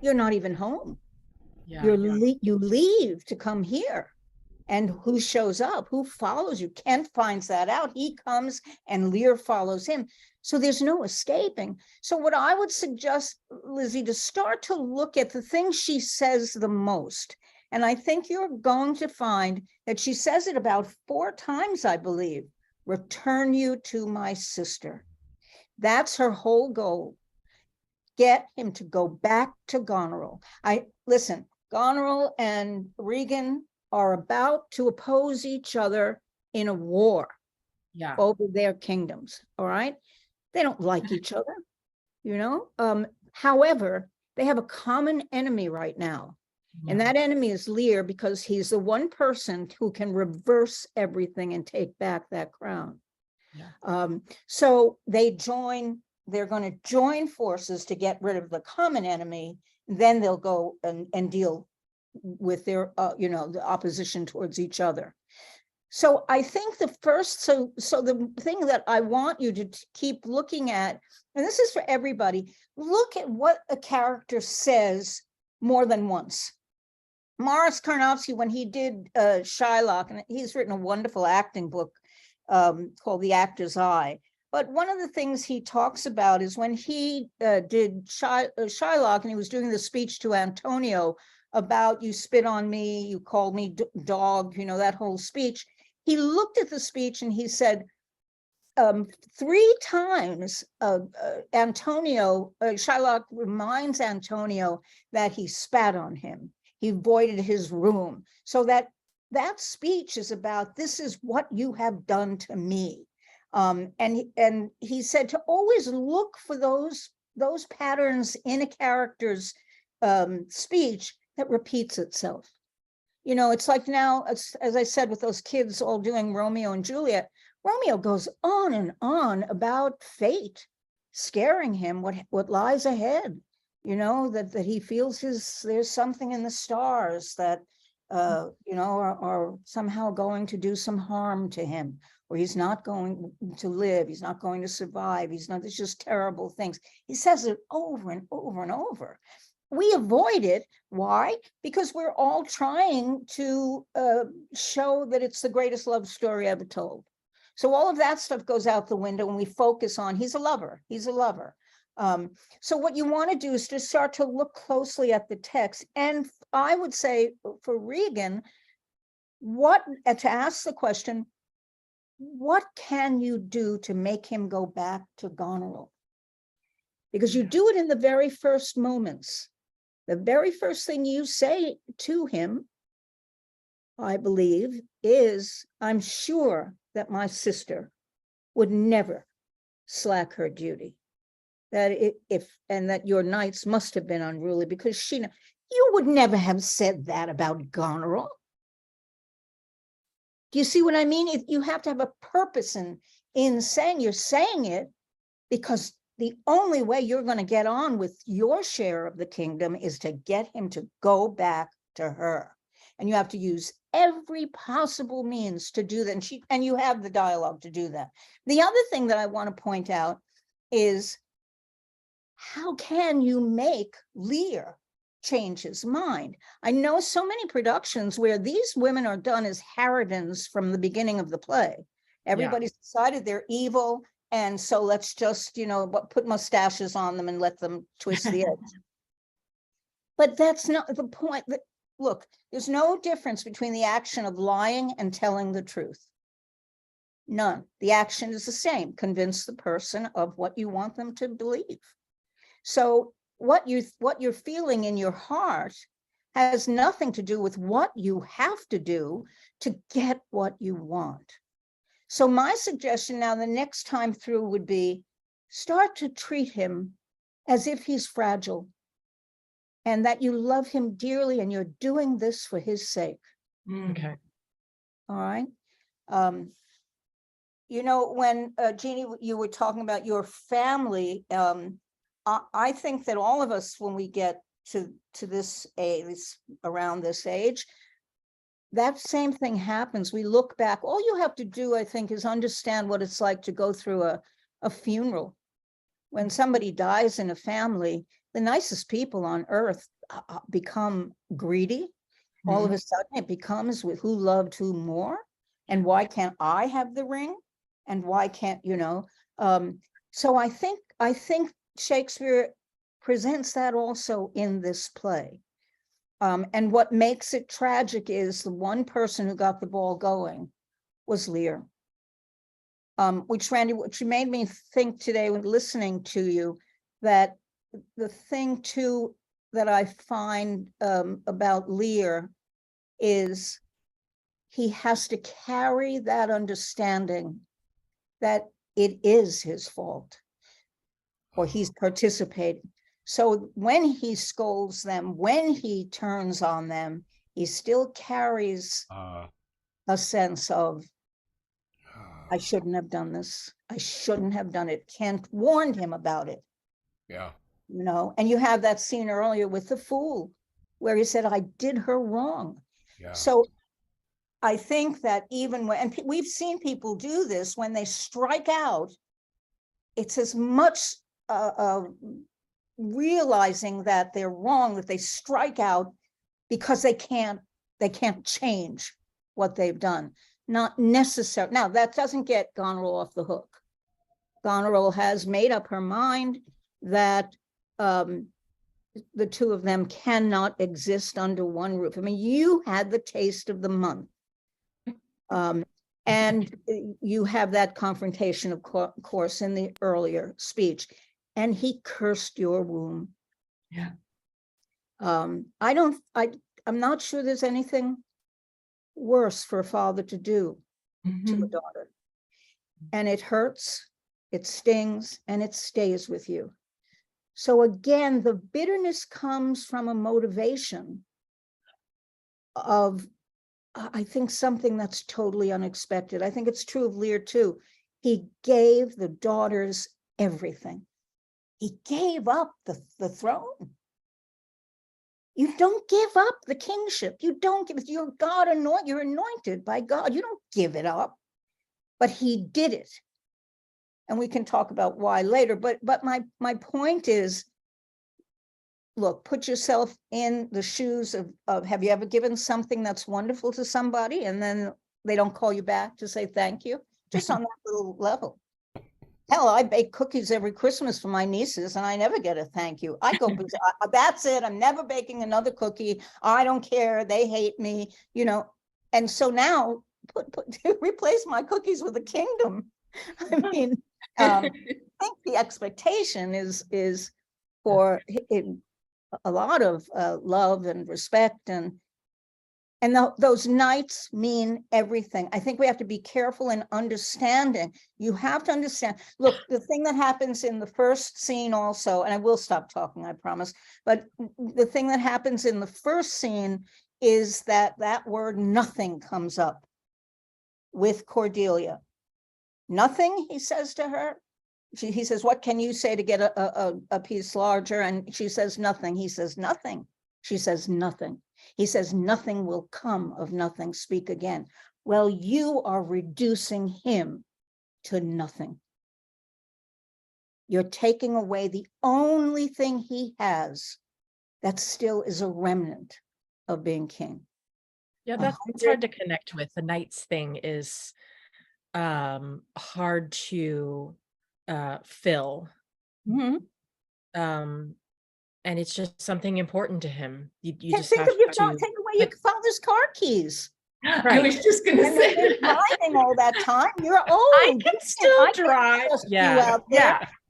You're not even home. Yeah, you leave to come here. And who shows up? Who follows you? Kent finds that out. He comes and Lear follows him. So there's no escaping. So what I would suggest, Lizzie, to start to look at the things she says the most. And I think you're going to find that she says it about 4 times, I believe. Return you to my sister. That's her whole goal. get him to go back to Goneril. Listen, Goneril and Regan are about to oppose each other in a war over their kingdoms. All right. They don't like each other, you know. However, they have a common enemy right now. And that enemy is Lear, because he's the one person who can reverse everything and take back that crown. So they're going to join forces to get rid of the common enemy. Then they'll go and deal with their, the opposition towards each other. So I think the thing that I want you to keep looking at, and this is for everybody, look at what a character says more than once. Morris Karnofsky, when he did Shylock, and he's written a wonderful acting book called The Actor's Eye. But one of the things he talks about is when he did Shylock, and he was doing the speech to Antonio about "you spit on me, you called me dog," that whole speech. He looked at the speech and he said, 3 times Shylock reminds Antonio that he spat on him. He voided his room. So that speech is about, this is what you have done to me. And he said to always look for those patterns in a character's speech that repeats itself. It's like now, as I said, with those kids all doing Romeo and Juliet, Romeo goes on and on about fate scaring him, what lies ahead, that he feels there's something in the stars that, are somehow going to do some harm to him, or he's not going to live, he's not going to survive, there's just terrible things. He says it over and over and over. We avoid it. Why? Because we're all trying to show that it's the greatest love story ever told. So all of that stuff goes out the window when we focus on, he's a lover. So what you want to do is to start to look closely at the text. And I would say for Regan, to ask the question, what can you do to make him go back to Goneril? Because you do it in the very first moments. The very first thing you say to him, I believe, is, I'm sure that my sister would never slack her duty. That that your knights must have been unruly, because you would never have said that about Goneril. Do you see what I mean? You have to have a purpose in saying, you're saying it because the only way you're going to get on with your share of the kingdom is to get him to go back to her. And you have to use every possible means to do that. And you have the dialogue to do that. The other thing that I want to point out is, how can you make Lear change his mind? I know so many productions where these women are done as harridans from the beginning of the play. Everybody's decided they're evil, and so let's just, put mustaches on them and let them twist the edge. But that's not the point. Look, there's no difference between the action of lying and telling the truth. None. The action is the same. Convince the person of what you want them to believe. So what you're feeling in your heart has nothing to do with what you have to do to get what you want. So my suggestion now, the next time through, would be start to treat him as if he's fragile and that you love him dearly and you're doing this for his sake. Okay. All right. When Jeannie, you were talking about your family, I think that all of us, when we get to this age, around this age, that same thing happens. We look back. All you have to do, I think, is understand what it's like to go through a funeral. When somebody dies in a family, the nicest people on earth become greedy. All of a sudden, it becomes with who loved who more, and why can't I have the ring, and why can't So I think Shakespeare presents that also in this play. And what makes it tragic is the one person who got the ball going was Lear. Which made me think today when listening to you that the thing too that I find about Lear is he has to carry that understanding that it is his fault or he's participating. So when he scolds them, when he turns on them, he still carries a sense of, I shouldn't have done this. I shouldn't have done it. Kent warned him about it. Yeah. You know, and you have that scene earlier with the fool where he said, I did her wrong. Yeah. So I think that even when, and we've seen people do this, when they strike out, it's as much realizing that they're wrong, that they strike out because they can't change what they've done. Not necessary. Now, that doesn't get Goneril off the hook. Goneril has made up her mind that the two of them cannot exist under one roof. I mean, you had the taste of the month. And you have that confrontation, of course, in the earlier speech. And he cursed your womb. Yeah. I'm not sure there's anything worse for a father to do to a daughter. And it hurts, it stings, and it stays with you. So again, the bitterness comes from a motivation of, I think, something that's totally unexpected. I think it's true of Lear too. He gave the daughters everything. He gave up the throne. You don't give up the kingship. You don't give it. You're God anointed. You're anointed by God. You don't give it up. But he did it. And we can talk about why later. But my point is, look, put yourself in the shoes of have you ever given something that's wonderful to somebody and then they don't call you back to say thank you? Just on that little level. Hell, I bake cookies every Christmas for my nieces and I never get a thank you. I go, that's it. I'm never baking another cookie. I don't care. They hate me, you know. And so now replace my cookies with a kingdom. I mean, I think the expectation is for a lot of love and respect, and those nights mean everything. I think we have to be careful in understanding. You have to understand. Look, the thing that happens in the first scene also, and I will stop talking, I promise, but the thing that happens in the first scene is that word nothing comes up with Cordelia. Nothing, he says to her. He says, what can you say to get a piece larger? And she says, nothing. He says, nothing. She says, nothing. He says, nothing will come of nothing. Speak again. Well, you are reducing him to nothing. You're taking away the only thing he has that still is a remnant of being king. Yeah, it's hard to connect with. The knights thing is hard to fill. And it's just something important to him. You just have to take away your father's car keys. Right. I was just gonna say driving all that time. You're old. I can still drive. Yeah.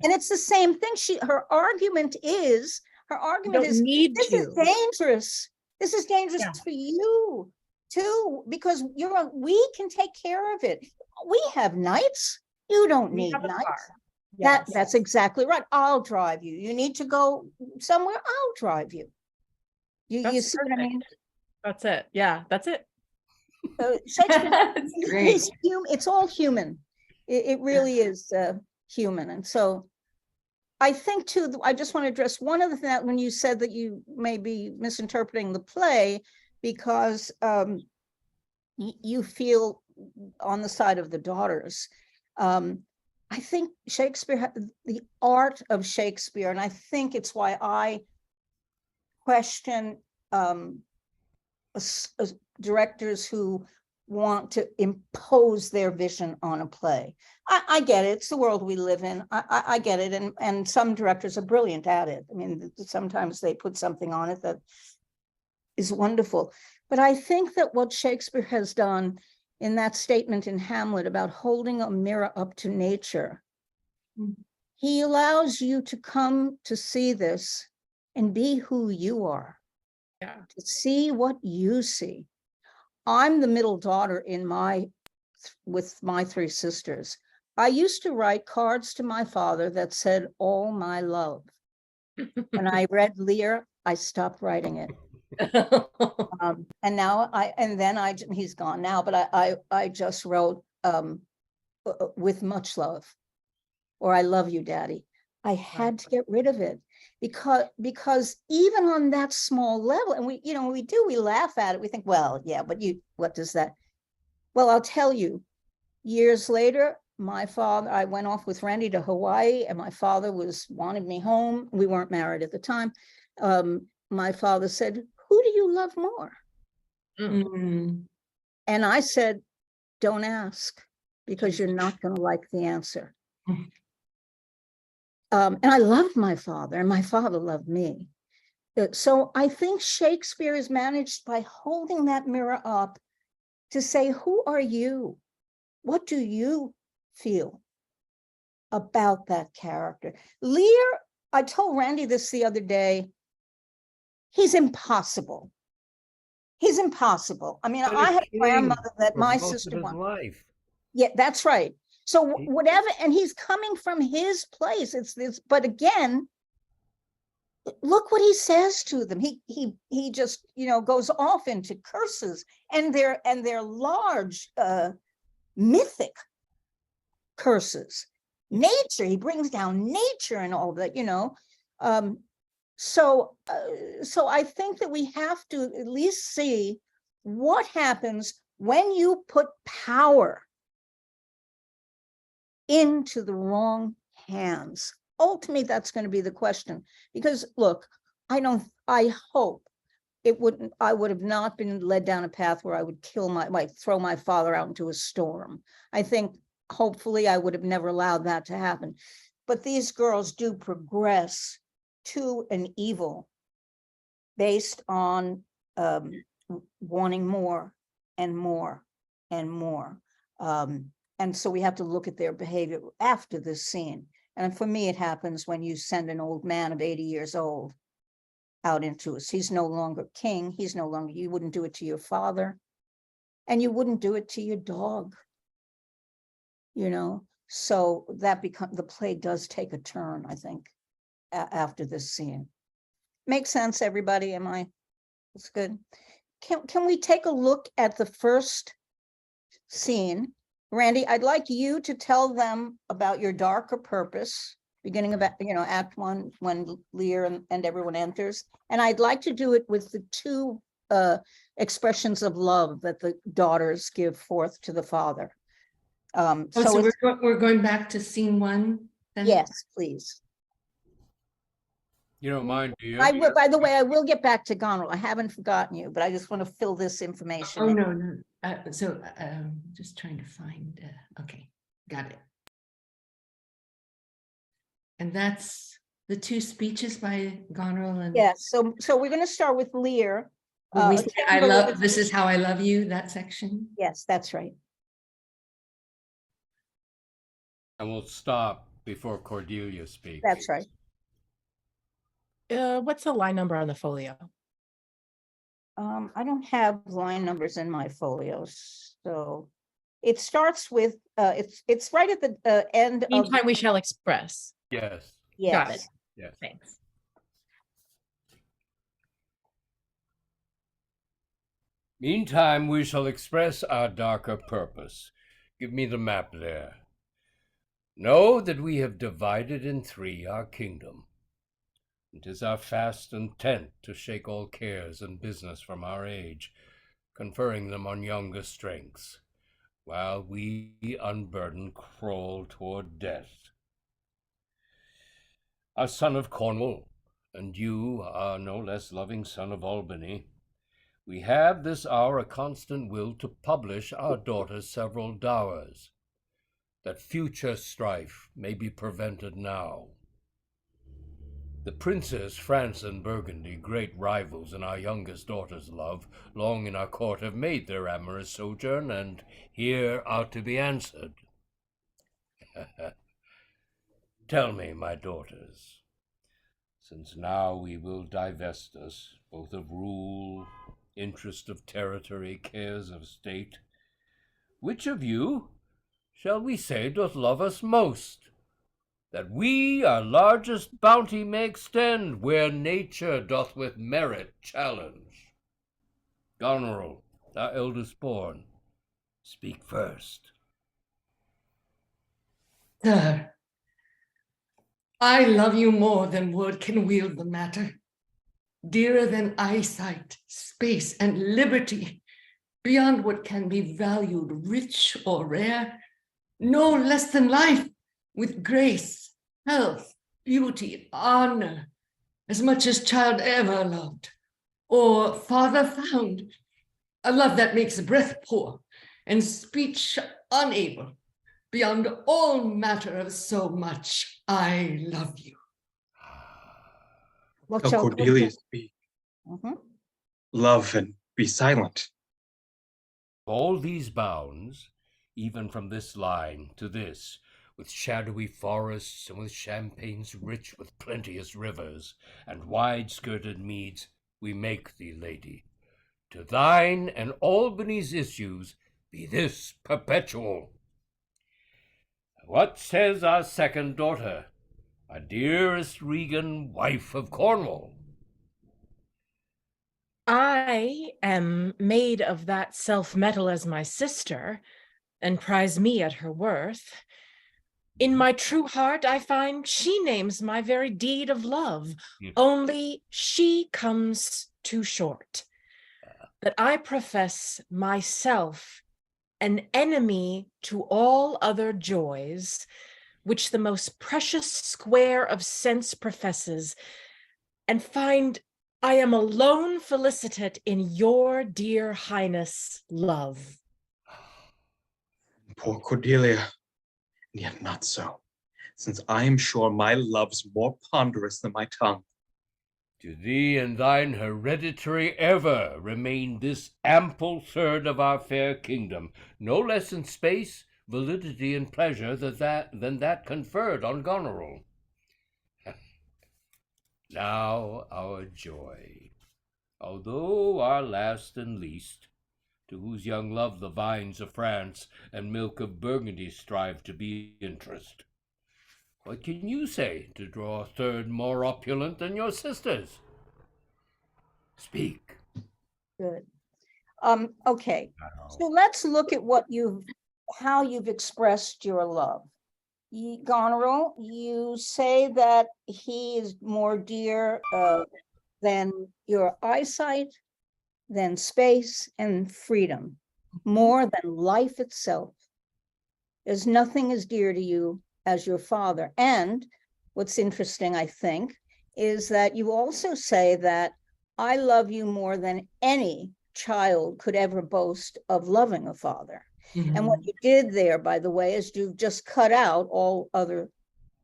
And it's the same thing. Her argument is this is dangerous. This is dangerous for you too, because we can take care of it. We have knights. You don't need knights. Yes. That's exactly right. I'll drive you. You need to go somewhere, I'll drive you. You see what I mean? That's it. Yeah, that's it. Shakespeare, it's all human. It really is human. And so I think too, I just want to address one of the things when you said that you may be misinterpreting the play because you feel on the side of the daughters. I think Shakespeare, the art of Shakespeare, and I think it's why I question directors who want to impose their vision on a play. I get it. It's the world we live in. I get it. And some directors are brilliant at it. I mean, sometimes they put something on it that is wonderful. But I think that what Shakespeare has done in that statement in Hamlet about holding a mirror up to nature, he allows you to come to see this and be who you are. Yeah. To see what you see. I'm the middle daughter with my three sisters. I used to write cards to my father that said, all my love. When I read Lear, I stopped writing it. And now he's gone now, but I just wrote with much love, or I love you, Daddy. I had to get rid of it because even on that small level, and we laugh at it. We think, well, yeah, but what does that? Well, I'll tell you, years later, I went off with Randy to Hawaii, and my father wanted me home. We weren't married at the time. My father said, who do you love more? Mm. And I said, don't ask, because you're not going to like the answer. And I loved my father, and my father loved me. So I think Shakespeare is managed by holding that mirror up to say, who are you? What do you feel about that character? Lear, I told Randy this the other day, he's impossible. He's impossible. I mean, I had a grandmother that my sister wanted. Life. Yeah, that's right. So whatever, and he's coming from his place. It's this, but again, look what he says to them. He just goes off into curses, and they're large mythic curses. Nature, he brings down nature and all that, So I think that we have to at least see what happens when you put power into the wrong hands. Ultimately, that's going to be the question. Because look, I hope I would have not been led down a path where I would throw my father out into a storm. I think hopefully I would have never allowed that to happen. But these girls do progress to an evil based on wanting more and more and more. And so we have to look at their behavior after this scene. And for me, it happens when you send an old man of 80 years old out into us. He's no longer king. You wouldn't do it to your father, and you wouldn't do it to your dog. So the play does take a turn, I think, after this scene. Makes sense, everybody? It's good. Can we take a look at the first scene? Randy, I'd like you to tell them about your darker purpose, beginning of Act 1, when Lear and everyone enters. And I'd like to do it with the two expressions of love that the daughters give forth to the father. So we're going back to scene 1 then? Yes, please. You don't mind, do you? By the way, I will get back to Goneril. I haven't forgotten you, but I just want to fill this information in. No. Just trying to find, okay, got it. And that's the two speeches by Goneril and. Yes, so we're going to start with Lear. We say, this is how I love you, that section? Yes, that's right. And we'll stop before Cordelia speaks. That's right. What's the line number on the folio? I don't have line numbers in my folios, so it starts with it's right at the end. Meantime, we shall express. Yes. Yes. Got it. Yes. Thanks. Meantime, we shall express our darker purpose. Give me the map there. Know that we have divided in 3 our kingdom. It is our fast intent to shake all cares and business from our age, conferring them on younger strengths, while we unburdened crawl toward death. Our son of Cornwall, and you, our no less loving son of Albany, we have this hour a constant will to publish our daughter's several dowers, that future strife may be prevented now. The princes France and Burgundy, great rivals in our youngest daughter's love, long in our court have made their amorous sojourn, and here are to be answered. Tell me, my daughters, since now we will divest us both of rule, interest of territory, cares of state, which of you shall we say doth love us most, that we our largest bounty may extend where nature doth with merit challenge? Goneril, our eldest born, speak first. Sir, I love you more than word can wield the matter. Dearer than eyesight, space, and liberty, beyond what can be valued rich or rare, no less than life, with grace, health, beauty, honor, as much as child ever loved, or father found, a love that makes breath poor and speech unable, beyond all matter of so much, I love you. What Tell shall Cordelia speak. Mhm. Love and be silent. All these bounds, even from this line to this, with shadowy forests and with champaigns rich with plenteous rivers and wide-skirted meads, we make thee, lady. To thine and Albany's issues be this perpetual. What says our second daughter, our dearest Regan, wife of Cornwall? I am made of that self-metal as my sister, and prize me at her worth. In my true heart, I find she names my very deed of love, only she comes too short. That I profess myself an enemy to all other joys, which the most precious square of sense professes, and find I am alone felicitate in your dear highness' love. Poor Cordelia, and yet not so, since I am sure my love's more ponderous than my tongue. To thee and thine hereditary ever remain this ample third of our fair kingdom, no less in space, validity, and pleasure than that conferred on Goneril. Now our joy, although our last and least, to whose young love the vines of France and milk of Burgundy strive to be interest. What can you say to draw a third more opulent than your sisters? Speak. Good. Okay, so let's look at how you've expressed your love. Goneril, you say that he is more dear than your eyesight, than space and freedom, more than life itself. There's nothing as dear to you as your father. And what's interesting, I think, is that you also say that I love you more than any child could ever boast of loving a father. Mm-hmm. And what you did there, by the way, is you've just cut out all other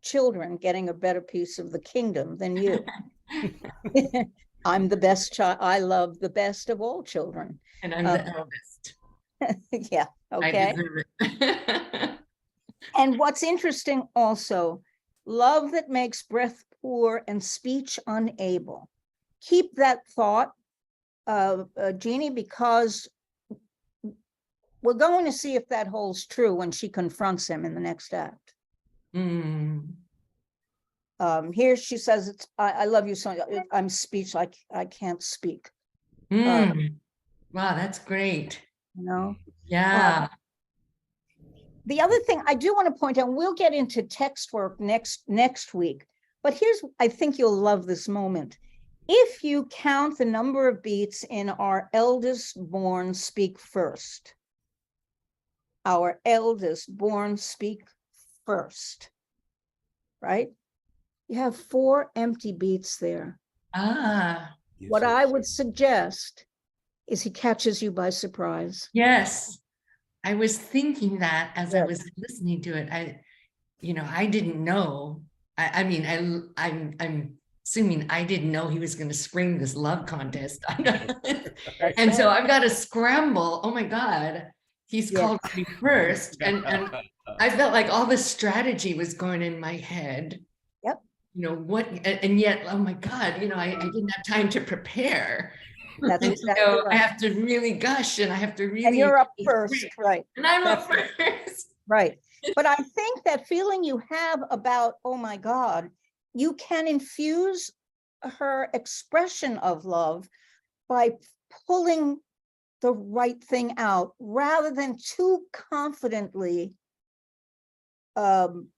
children getting a better piece of the kingdom than you. I'm the best child. I love the best of all children. And I'm the eldest. Yeah, okay. I deserve it. And what's interesting also, love that makes breath poor and speech unable. Keep that thought, Jeannie, because we're going to see if that holds true when she confronts him in the next act. Mm. Here she says, I love you so much. I'm speech, I can't speak. Wow, that's great. You know? Yeah. The other thing I do want to point out, we'll get into text work next week, but here's, I think you'll love this moment. If you count the number of beats in our eldest born speak first, our eldest born speak first, right? You have 4 empty beats there. What I would suggest is he catches you by surprise. Yes, I was thinking that as I was listening to it. I didn't know. I'm assuming I didn't know he was going to spring this love contest. And so I've got to scramble. Oh my God, he's called me first. And I felt like all the strategy was going in my head. Yep. You know, and yet, oh my God, you know, I didn't have time to prepare. That's And exactly so I right. have to really gush, and I have to really. And you're up first, right? And I'm up That's first. right. But I think that feeling you have about, oh my God, you can infuse her expression of love by pulling the right thing out rather than too confidently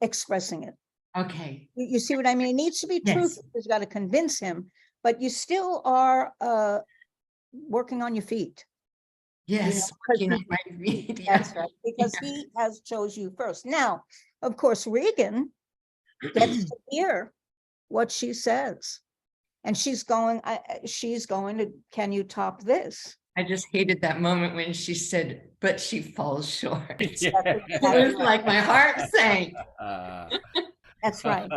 expressing it. Okay. You see what I mean? It needs to be Yes. truthful. You've got to convince him, but you still are working on your feet. Yes. You know, 'cause My feet. that's right, because he has chose you first. Now, of course, Regan gets to hear what she says, and she's going to, can you top this? I just hated that moment when she said, but she falls short. Yeah. It was like my heart sank. That's right.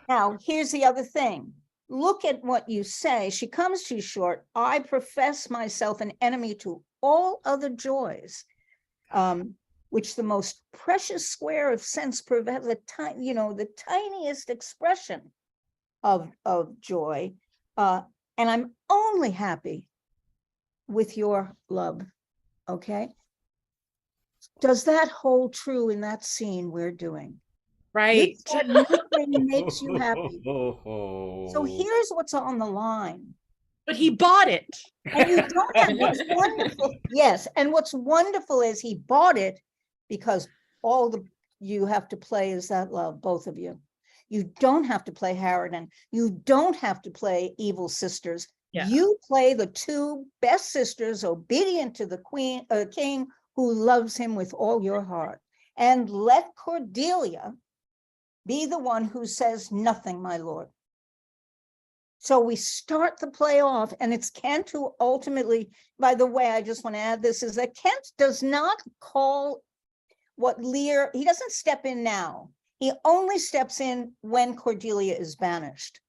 Now, here's the other thing. Look at what you say. She comes too short. I profess myself an enemy to all other joys, which the most precious square of sense prevents the tiniest expression of joy. And I'm only happy with your love. Okay. Does that hold true in that scene we're doing? Right. Nothing makes you happy. So here's what's on the line. But he bought it. And you don't have what's wonderful. Yes. And what's wonderful is he bought it because you have to play is that love, both of you. You don't have to play Harridan. You don't have to play evil sisters. Yeah. You play the two best sisters obedient to the king who loves him with all your heart. And let Cordelia be the one who says nothing, my lord. So we start the play off, and it's Kent who ultimately, by the way, I just want to add this, is that Kent does not call what Lear, he doesn't step in now. He only steps in when Cordelia is banished.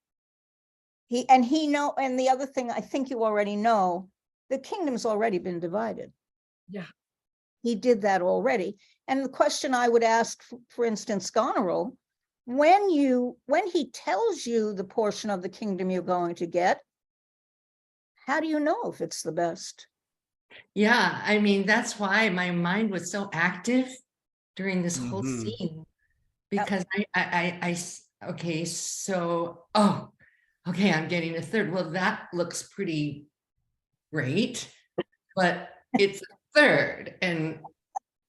And the other thing I think you already know, the kingdom's already been divided. Yeah. He did that already. And the question I would ask, for instance, Goneril, when he tells you the portion of the kingdom you're going to get, how do you know if it's the best? Yeah, I mean, that's why my mind was so active during this whole scene, because okay, so, okay, I'm getting a third. Well, that looks pretty great, but it's a third. And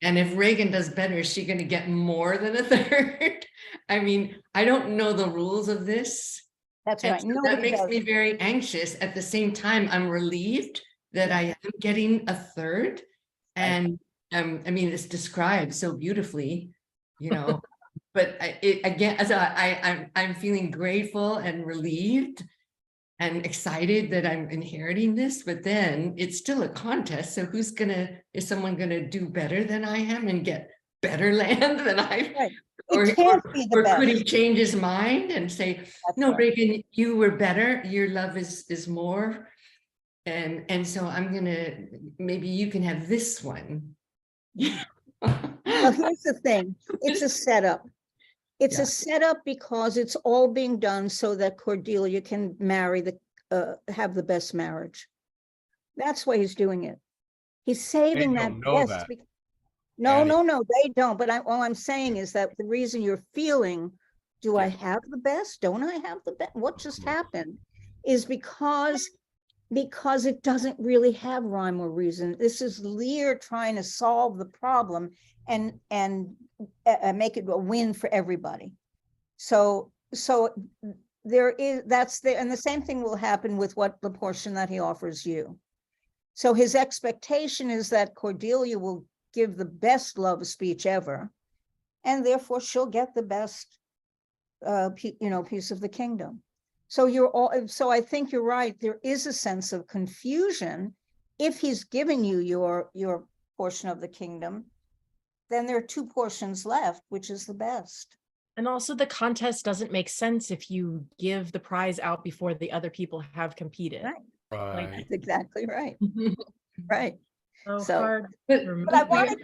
if Regan does better, is she going to get more than a third? I mean, I don't know the rules of this. That's right. So that makes me very anxious. At the same time, I'm relieved that I am getting a third. And I mean, it's described so beautifully, you know, but I'm feeling grateful and relieved and excited that I'm inheriting this, but then it's still a contest. So is someone gonna do better than I am and get better land than I? Right. Or best. Could he change his mind and say, That's no, right. Regan, you were better. Your love is more. And so maybe you can have this one. Well, here's the thing. It's a setup. It's a setup because it's all being done so that Cordelia can have the best marriage. That's why he's doing it. He's saving that best. No, they don't. But all I'm saying is that the reason you're feeling, do I have the best? Don't I have the best? What just happened is because it doesn't really have rhyme or reason. This is Lear trying to solve the problem and make it a win for everybody. So there is, and the same thing will happen with the portion that he offers you. So his expectation is that Cordelia will give the best love speech ever, and therefore she'll get the best, piece of the kingdom. So I think you're right. There is a sense of confusion. If he's giving you your portion of the kingdom, then there are two portions left, which is the best. And also the contest doesn't make sense if you give the prize out before the other people have competed. Right. That's exactly right. Right. So hard. But I wanted,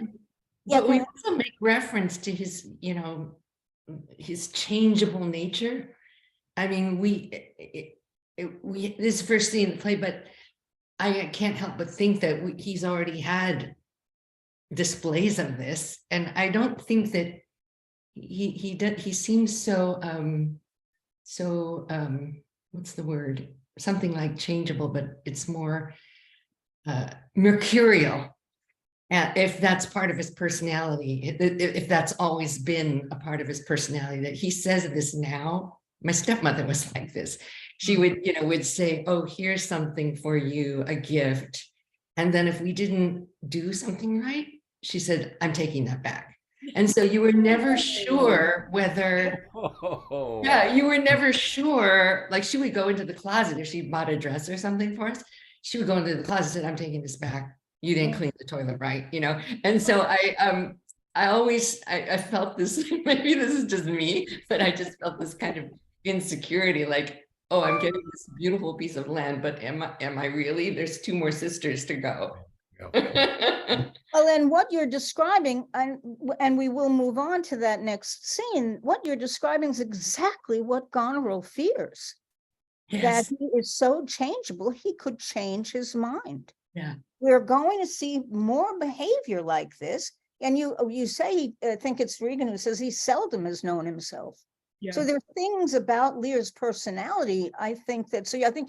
Yeah, But go we ahead. also make reference to his, his changeable nature. I mean, this is the first scene in the play, but I can't help but think that he's already had displays of this, and I don't think that he seems so what's the word? Something like changeable, but it's more mercurial. If that's part of his personality, if that's always been a part of his personality, that he says this now. My stepmother was like this. She would say, "Oh, here's something for you, a gift." And then if we didn't do something right, she said, "I'm taking that back." And so you were never sure whether, yeah, you were never sure. Like she would go into the closet if she bought a dress or something for us. She would go into the closet and said, "I'm taking this back. You didn't clean the toilet right," And so I felt this, maybe this is just me, but I just felt this kind of insecurity, like, oh, I'm getting this beautiful piece of land, but am I really? There's 2 more sisters to go. Well, and what you're describing, and we will move on to that next scene, what you're describing is exactly what Goneril fears. Yes. That he is so changeable, he could change his mind. Yeah. We're going to see more behavior like this. And you say, I think it's Regan who says he seldom has known himself. Yeah. So there are things about Lear's personality, I think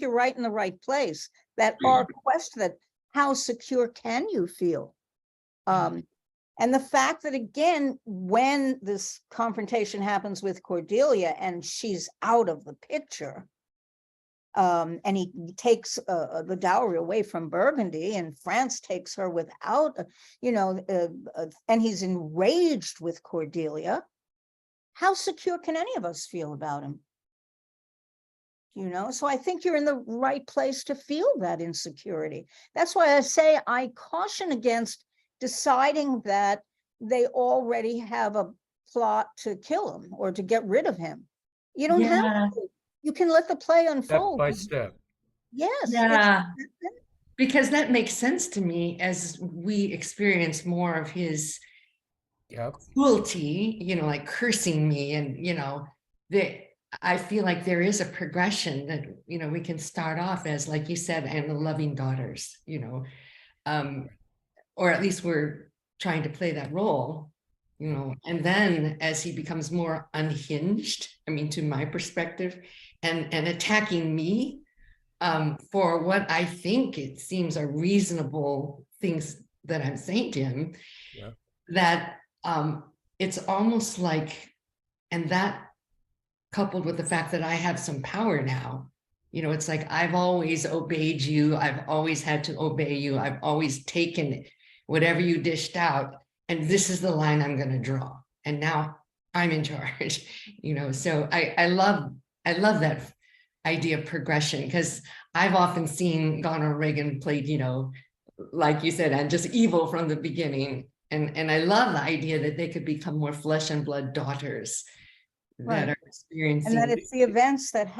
you're right in the right place, that are questions that how secure can you feel? And the fact that, again, when this confrontation happens with Cordelia and she's out of the picture, and he takes the dowry away from Burgundy, and France takes her without, and he's enraged with Cordelia. How secure can any of us feel about him? So I think you're in the right place to feel that insecurity. That's why I say I caution against deciding that they already have a plot to kill him or to get rid of him. You don't have to. You can let the play unfold. Step by step. Yes. Yeah. Because that makes sense to me as we experience more of his cruelty, like cursing me, and I feel like there is a progression that we can start off as, like you said, and the loving daughters, or at least we're trying to play that role, and then as he becomes more unhinged, to my perspective, and attacking me for what I think it seems are reasonable things that I'm saying to him, that it's almost like, and that coupled with the fact that I have some power now, it's like, I've always obeyed you. I've always had to obey you. I've always taken whatever you dished out. And this is the line I'm going to draw. And now I'm in charge, so I love that idea of progression, because I've often seen Goneril Regan played, like you said, and just evil from the beginning. And I love the idea that they could become more flesh and blood daughters that are experiencing, and that it's the events that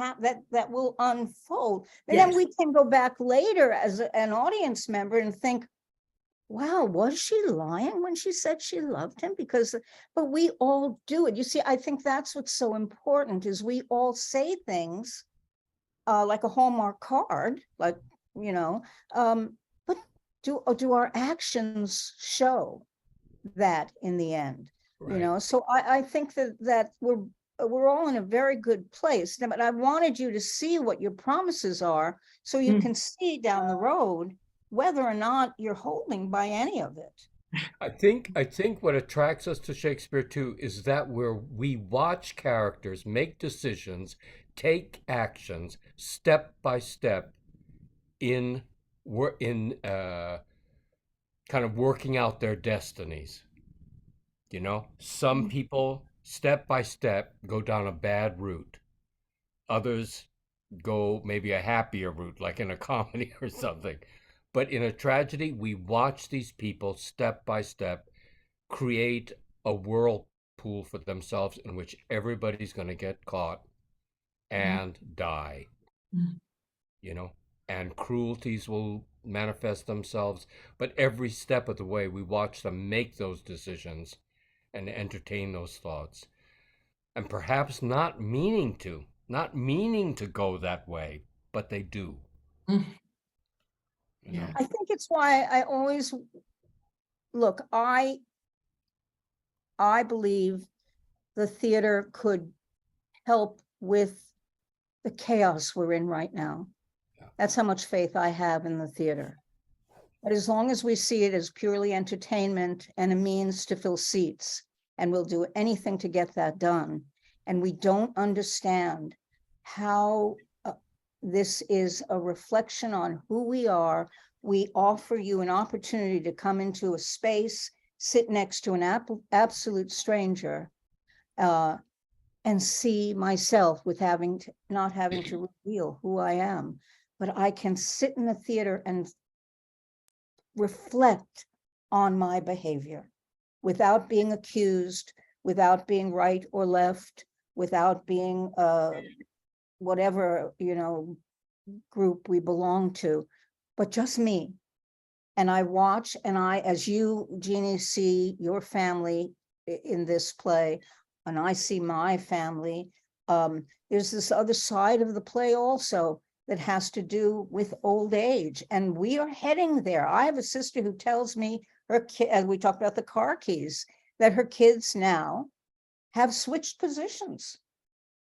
that will unfold. And then we can go back later as an audience member and think, wow, was she lying when she said she loved him? But we all do it. You see, I think that's what's so important, is we all say things like a Hallmark card, like, but do our actions show that in the end? So I think that we're all in a very good place. But I wanted you to see what your promises are, so you can see down the road whether or not you're holding by any of it. I think what attracts us to Shakespeare too is that we watch characters make decisions, take actions step by step in kind of working out their destinies. Some people step by step go down a bad route. Others go maybe a happier route, like in a comedy or something. But in a tragedy, we watch these people step by step create a whirlpool for themselves in which everybody's going to get caught and die. And cruelties will manifest themselves, but every step of the way we watch them make those decisions and entertain those thoughts. And perhaps not meaning to go that way, but they do. Mm. You know? I think it's why I always look, I believe the theater could help with the chaos we're in right now. Yeah. That's how much faith I have in the theater. But as long as we see it as purely entertainment and a means to fill seats, and we'll do anything to get that done, and we don't understand how this is a reflection on who we are, we offer you an opportunity to come into a space, sit next to an absolute stranger, and see myself with not having to reveal who I am, but I can sit in the theater and reflect on my behavior without being accused, without being right or left, without being whatever, group we belong to, but just me. And I watch, and as you, Jeannie, see your family in this play, and I see my family, there's this other side of the play also that has to do with old age, and we are heading there. I have a sister who tells me her kid, as we talked about the car keys, that her kids now have switched positions.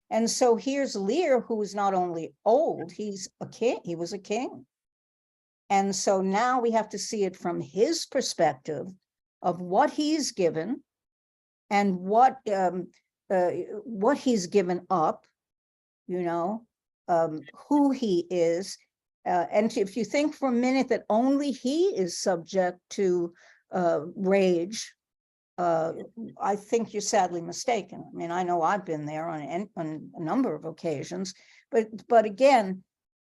And so here's Lear, who is not only old, he's a king, he was a king. And so now we have to see it from his perspective of what he's given and what he's given up, who he is. And if you think for a minute that only he is subject to rage, I think you're sadly mistaken. I mean, I know I've been there on a number of occasions, but again,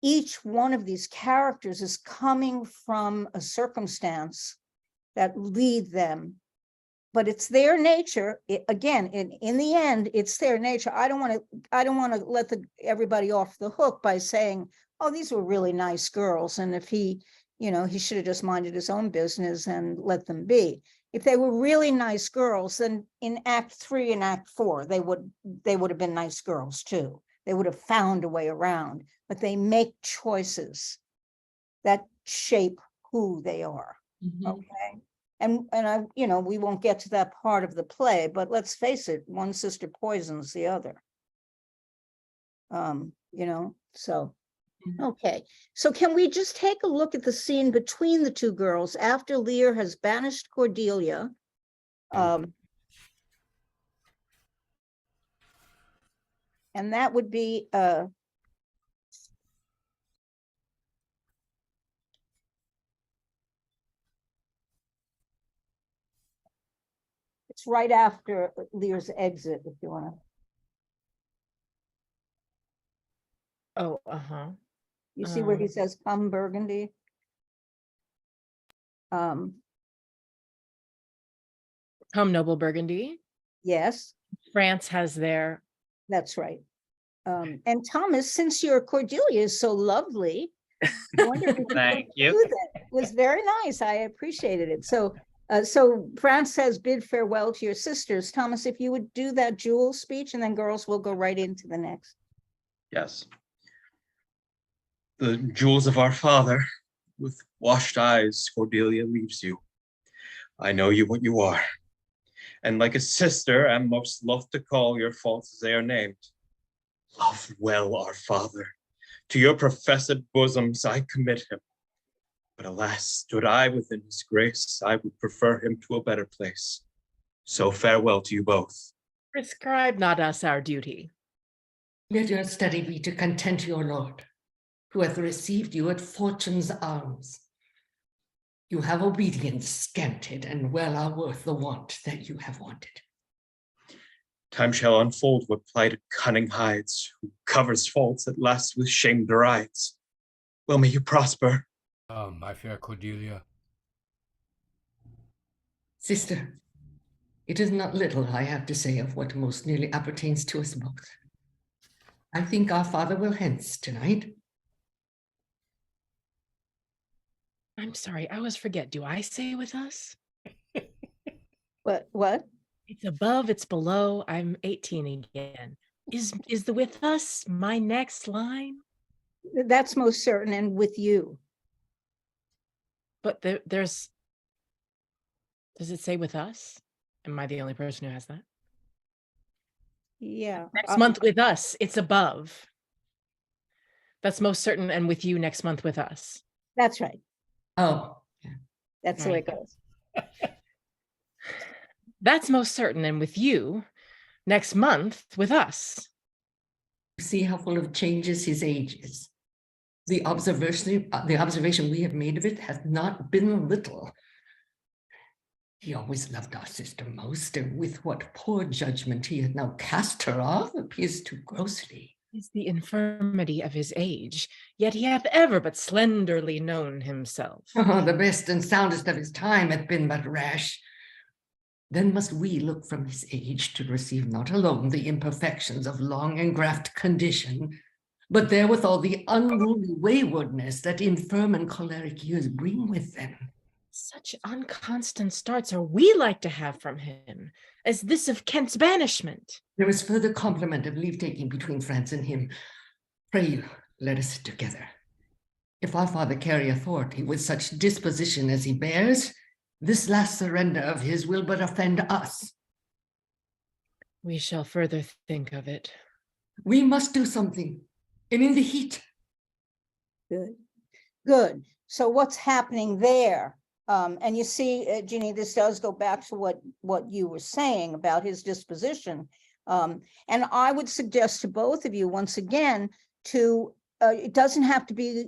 each one of these characters is coming from a circumstance that lead them, but it's their nature. Again, in the end, it's their nature. I don't want to let everybody off the hook by saying, oh, these were really nice girls, and if he should have just minded his own business and let them be. If they were really nice girls, then in Act 3 and Act 4, they would have been nice girls too. They would have found a way around, but they make choices that shape who they are. Mhm. Okay. And I, we won't get to that part of the play, but let's face it, one sister poisons the other. So. Okay, so can we just take a look at the scene between the two girls after Lear has banished Cordelia? And that would be it's right after Lear's exit, if you want to. Oh, uh-huh. You see where he says, "Come, Burgundy." Come, noble Burgundy. Yes, France has their. that's right. And Thomas, since your Cordelia is so lovely, I wonder if you Thank you. do that. It was very nice. I appreciated it. So France says, bid farewell to your sisters. Thomas, if you would do that jewel speech, and then girls will go right into the next. Yes. The jewels of our father, with washed eyes, Cordelia leaves you. I know you what you are, and like a sister, am most loth to call your faults as they are named. Love well our father. To your professed bosoms I commit him. But alas, stood I within his grace, I would prefer him to a better place. So farewell to you both. Prescribe not us our duty. Let your study be to content your lord, who hath received you at fortune's arms. You have obedience scanted, and well are worth the want that you have wanted. Time shall unfold what plighted cunning hides, who covers faults at last with shame derides. Well may you prosper. My fair Cordelia. Sister, it is not little I have to say of what most nearly appertains to us both. I think our father will hence tonight. I'm sorry, I always forget. Do I say with us? What? It's above, it's below. I'm 18 again. Is the with us my next line? That's most certain, and with you. But there's, does it say with us? Am I the only person who has that? Yeah. Next month with us, it's above. That's most certain, and with you next month with us. That's right. Oh, yeah. That's the way it goes. That's most certain, and with you next month with us. See how full of changes his age is. The observation we have made of it has not been little. He always loved our sister most, and with what poor judgment he had now cast her off appears too grossly. Is the infirmity of his age, yet he hath ever but slenderly known himself. Oh, the best and soundest of his time hath been but rash. Then must we look from his age to receive not alone the imperfections of long and graft condition, but therewithal the unruly waywardness that infirm and choleric years bring with them. Such unconstant starts are we like to have from him, as this of Kent's banishment. There is further compliment of leave-taking between France and him. Pray you, let us sit together. If our father carry authority with such disposition as he bears, this last surrender of his will but offend us. We shall further think of it. We must do something, and in the heat. Good. So what's happening there? And you see, Jeannie, this does go back to what you were saying about his disposition. And I would suggest to both of you, once again, it doesn't have to be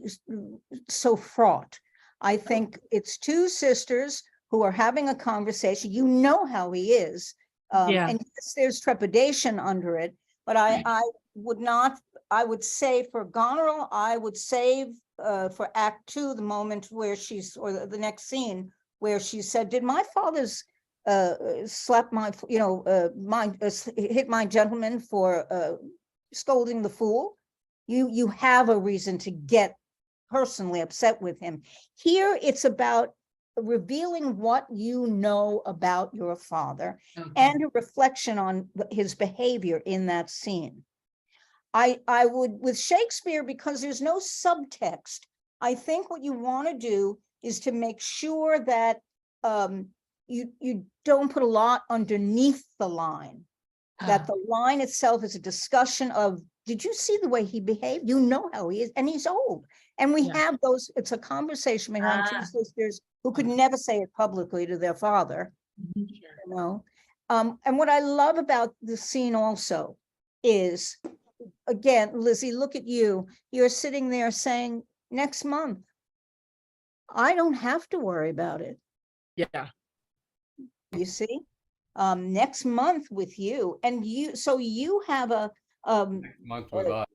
so fraught. I think it's two sisters who are having a conversation. You know how he is. And yes, there's trepidation under it, but I would say for Goneril, I would save for Act 2, the moment where or the next scene where she said, did my father's slap my, hit my gentleman for scolding the fool? You have a reason to get personally upset with him. Here, it's about revealing what you know about your father and a reflection on his behavior in that scene. I would, with Shakespeare, because there's no subtext, I think what you want to do is to make sure that you don't put a lot underneath the line, that the line itself is a discussion of, did you see the way he behaved? You know how he is, and he's old. And we have those, it's a conversation between two sisters who could never say it publicly to their father, you know. And what I love about the scene also is, again, Lizzie, look at you. You're sitting there saying, next month, I don't have to worry about it. Yeah. You see, next month with you, and so you have a month with us.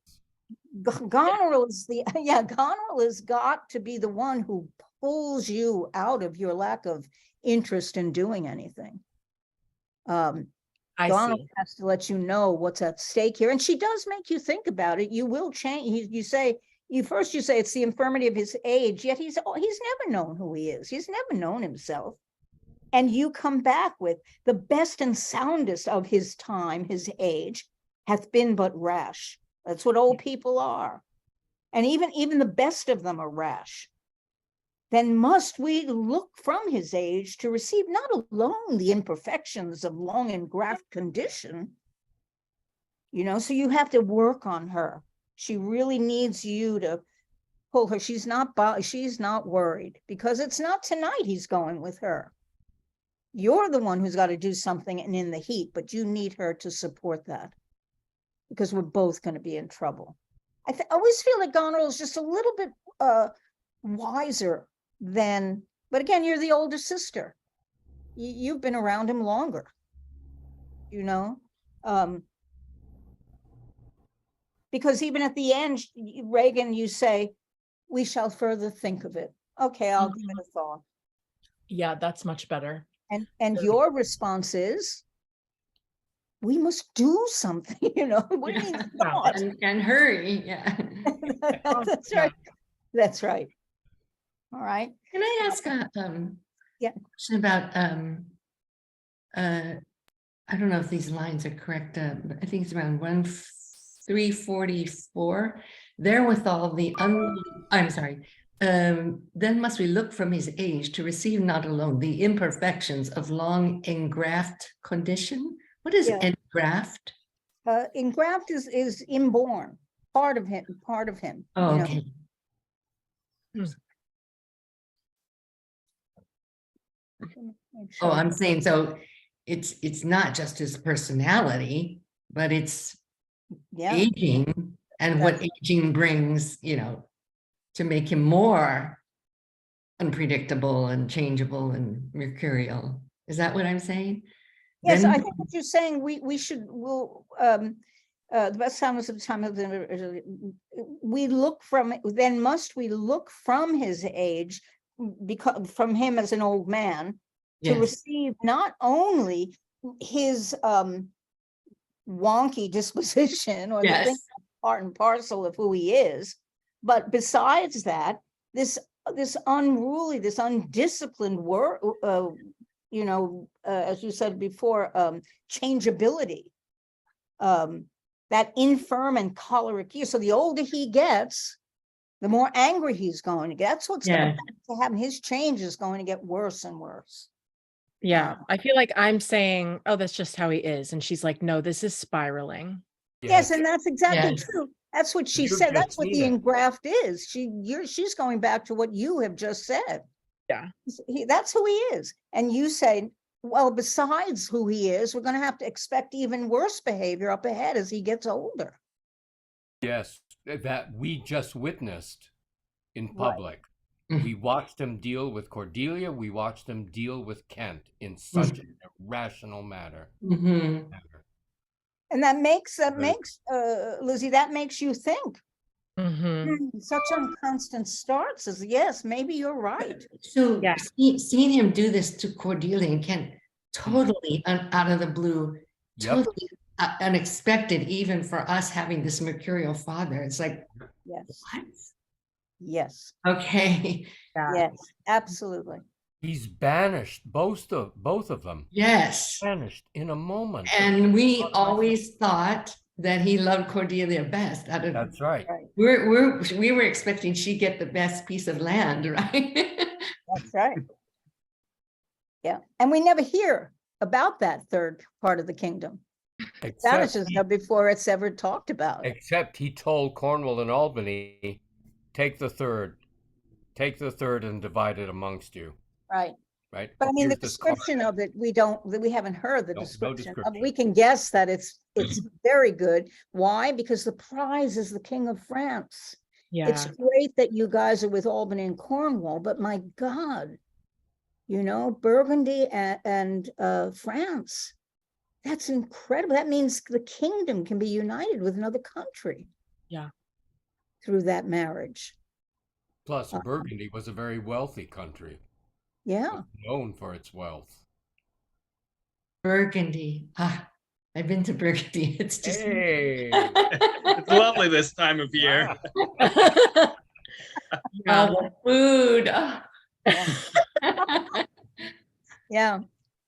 Goneril is Goneril has got to be the one who pulls you out of your lack of interest in doing anything. Goneril has to let you know what's at stake here, and she does make you think about it. You will change. You say it's the infirmity of his age, yet he's never known who he is. He's never known himself. And you come back with the best and soundest of his time, his age, hath been but rash. That's what old people are. And even the best of them are rash. Then must we look from his age to receive not alone the imperfections of long and graft condition, so you have to work on her. She really needs you to pull her. She's not worried, because it's not tonight he's going with her. You're the one who's got to do something and in the heat, but you need her to support that, because we're both going to be in trouble. I always feel like Goneril is just a little bit wiser than, but again, you're the older sister. You've been around him longer, because even at the end, Regan, you say, we shall further think of it. Okay, I'll give it a thought. Yeah, that's much better. And your response is, we must do something, what do you mean thought? And hurry, yeah. That's right. That's right. All right. Can I ask Yeah. question about I don't know if these lines are correct. But I think it's around 344. Therewithal I'm sorry. Then must we look from his age to receive not alone the imperfections of long engraft condition. What is Yeah. engraft? Engraft is inborn, part of him. Oh, you know. okay. Make Oh, sure. I'm saying so it's not just his personality, but it's Yeah, aging and what aging brings, to make him more unpredictable and changeable and mercurial. Is that what I'm saying? yes, Then I think what you're saying, the best time was the time of the, then must we look from his age, because from him as an old man, to yes, receive not only his wonky disposition or the thing yes, that's part and parcel of who he is, but besides that, this unruly, this undisciplined work, as you said before, changeability, that infirm and choleric year. So the older he gets, the more angry he's going to get. That's what's going to happen. His change is going to get worse and worse. Yeah, I feel like I'm saying, oh, that's just how he is. And she's like, no, this is spiraling. Yes, and that's exactly Yes. true. That's what she You've said. just That's what seen the it. engraft is. She's going back to what you have just said. Yeah. That's who he is. And you say, well, besides who he is, we're going to have to expect even worse behavior up ahead as he gets older. Yes, that we just witnessed in Right. public. Mhm. We watched him deal with Cordelia. We watched him deal with Kent in such an irrational manner. Mhm. And that makes Right. Lizzie, that makes you think. Mhm. Such unconstant starts as yes, maybe you're right. So Yeah. seeing him do this to Cordelia and Kent, totally out of the blue, Yep. totally unexpected, even for us having this mercurial father. It's like, Yes. what? Yes. Okay. Yeah. Yes, absolutely. He's banished both of them. Yes. Banished in a moment. And we always thought that he loved Cordelia best. That's right. Right. We were expecting she'd get the best piece of land, right? That's right. Yeah. And we never hear about that third part of the kingdom. Vanishes before it's ever talked about. Except he told Cornwall and Albany, take the third and divide it amongst you. Right. Right. But I mean, Here's the description of it, we haven't heard the No description. description. We can guess that it's very good. Why? Because the prize is the King of France. Yeah. It's great that you guys are with Albany and Cornwall, but my God, Burgundy and France, that's incredible. That means the kingdom can be united with another country. Yeah. Through that marriage. Plus, Burgundy was a very wealthy country. Yeah. Known for its wealth. Burgundy. I've been to Burgundy. It's just It's lovely this time of year. the food. Yeah.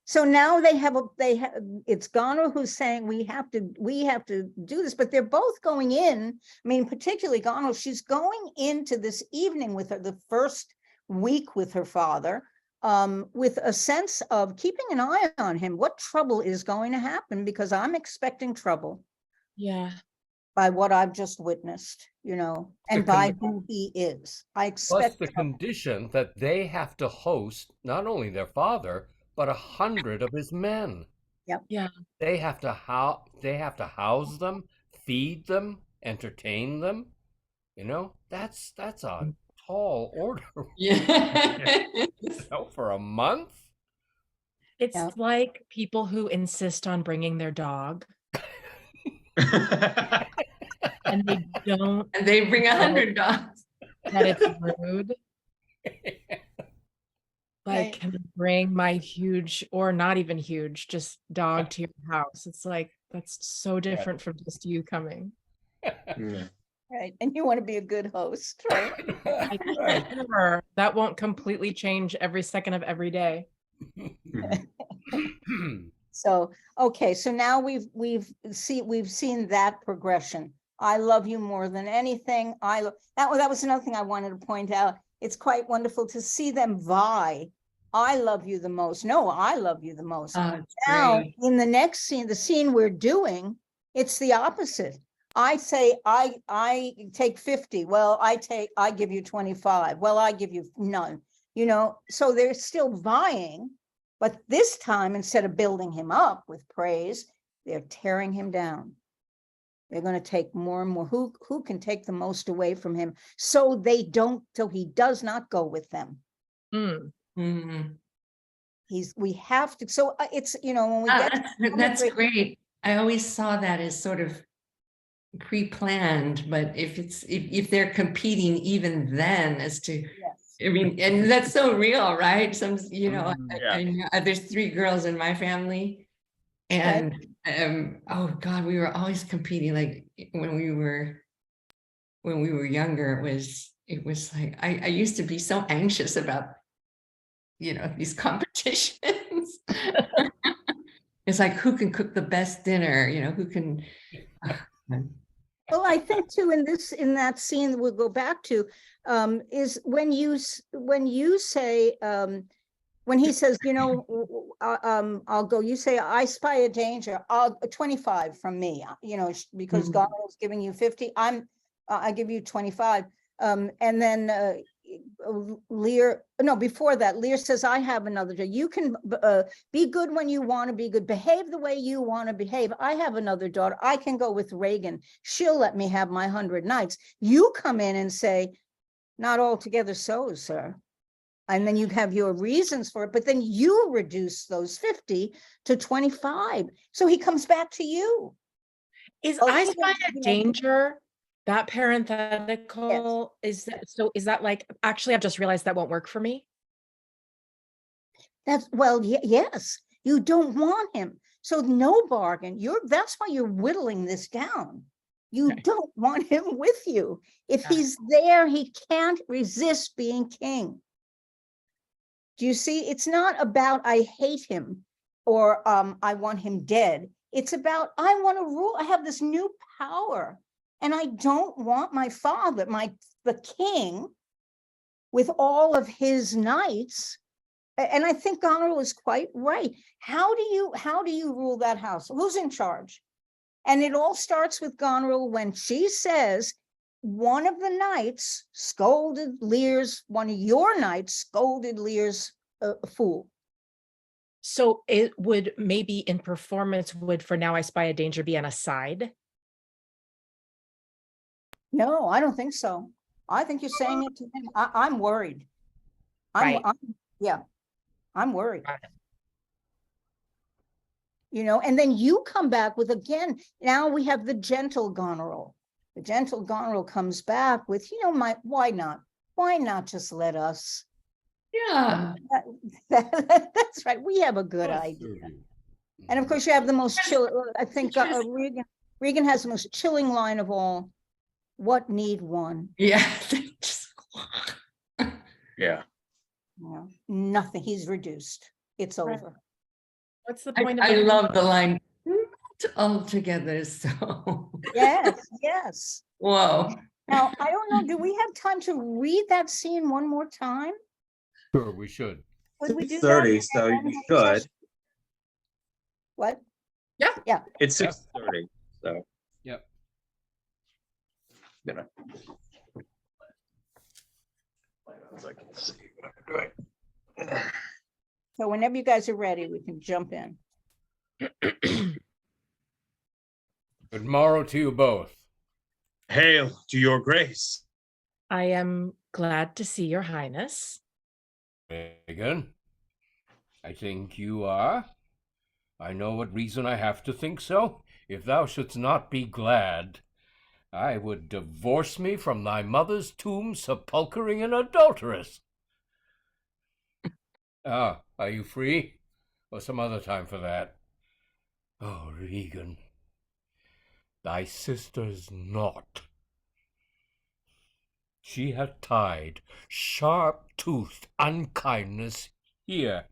So now it's Gonal who's saying we have to do this, but they're both going in. I mean, particularly Gonal, she's going into this evening with her, the first week with her father, with a sense of keeping an eye on him. What trouble is going to happen? Because I'm expecting trouble. Yeah. By what I've just witnessed, and by who he is. I expect. Plus the condition that they have to host not only their father, but 100 of his men. Yep. Yeah. They have to house them, feed them, entertain them. That's a tall order. Yeah. For a month. It's like people who insist on bringing their dog. And they don't. And they bring 100 dogs. That it's rude. Like, Right. can I bring my huge or not even huge, just dog to your house? It's like, that's so different from just you coming. Right. And you want to be a good host, right? Right. Sure. That won't completely change every second of every day. So, okay, so now we've seen that progression. I love you more than anything. That was another thing I wanted to point out. It's quite wonderful to see them vie. I love you the most. No, I love you the most. Oh, Now, great. in the next scene, the scene we're doing, it's the opposite. I say, I take 50. Well, I give you 25. Well, I give you none, so they're still vying, but this time, instead of building him up with praise, they're tearing him down. They're going to take more and more. Who can take the most away from him so he does not go with them. We have to, so it's, when we get that's great. I always saw that as sort of pre-planned, but if they're competing even then as to, yes. I mean, and that's so real, right? Some, Yeah. I know there's 3 girls in my family, and oh God, we were always competing. Like when we were younger, it was like I used to be so anxious about these competitions. It's like, who can cook the best dinner? Who can. Well, I think too, in that scene that we'll go back to, is when you say, when he says, I'll go, you say, I spy a danger, 25 from me, because God is giving you 50, I give you 25. And then Lear, no, before that, Lear says, I have another daughter. You can be good when you want to be good, behave the way you want to behave. I have another daughter. I can go with Regan. She'll let me have my 100 nights. You come in and say, not altogether so, sir. And then you have your reasons for it, but then you reduce those 50 to 25. So he comes back to you. Is I spy a danger that parenthetical? Yes. Is that like, actually, I've just realized that won't work for me? Yes, you don't want him. So no bargain. That's why you're whittling this down. You don't want him with you. If he's there, he can't resist being king. Do you see? It's not about I hate him or I want him dead. It's about I want to rule. I have this new power. And I don't want my father, the king, with all of his knights. And I think Goneril is quite right. How do you rule that house? Who's in charge? And it all starts with Goneril when she says, one of the knights scolded Lear's, one of your knights scolded Lear's fool. So it would maybe in performance would for now I spy a danger be an aside? No, I don't think so. I think you're saying it to him. I'm worried. I'm worried. And then you come back with, again, now we have the gentle Goneril. The gentle Goneril comes back with, why not? Why not just let us? Yeah. That's right. We have a good idea. And of course you have the most chill, I think Regan has the most chilling line of all. What need one? Yeah. Yeah. Nothing. He's reduced. It's over. What's the point of I love the line, not altogether so. Yes. Whoa. Now, I don't know, do we have time to read that scene one more time? Sure, we should. Would we do 6:30, that? so you should. What? Yeah. It's 6:30, so. Yep. I can see what I'm doing. So whenever you guys are ready, we can jump in. Good morrow to you both. Hail to your grace. I am glad to see your highness. Regan, I think you are. I know what reason I have to think so. If thou shouldst not be glad, I would divorce me from thy mother's tomb, sepulchering an adulteress. Are you free? Or some other time for that? Oh, Regan, thy sister's naught. She hath tied sharp-toothed unkindness here,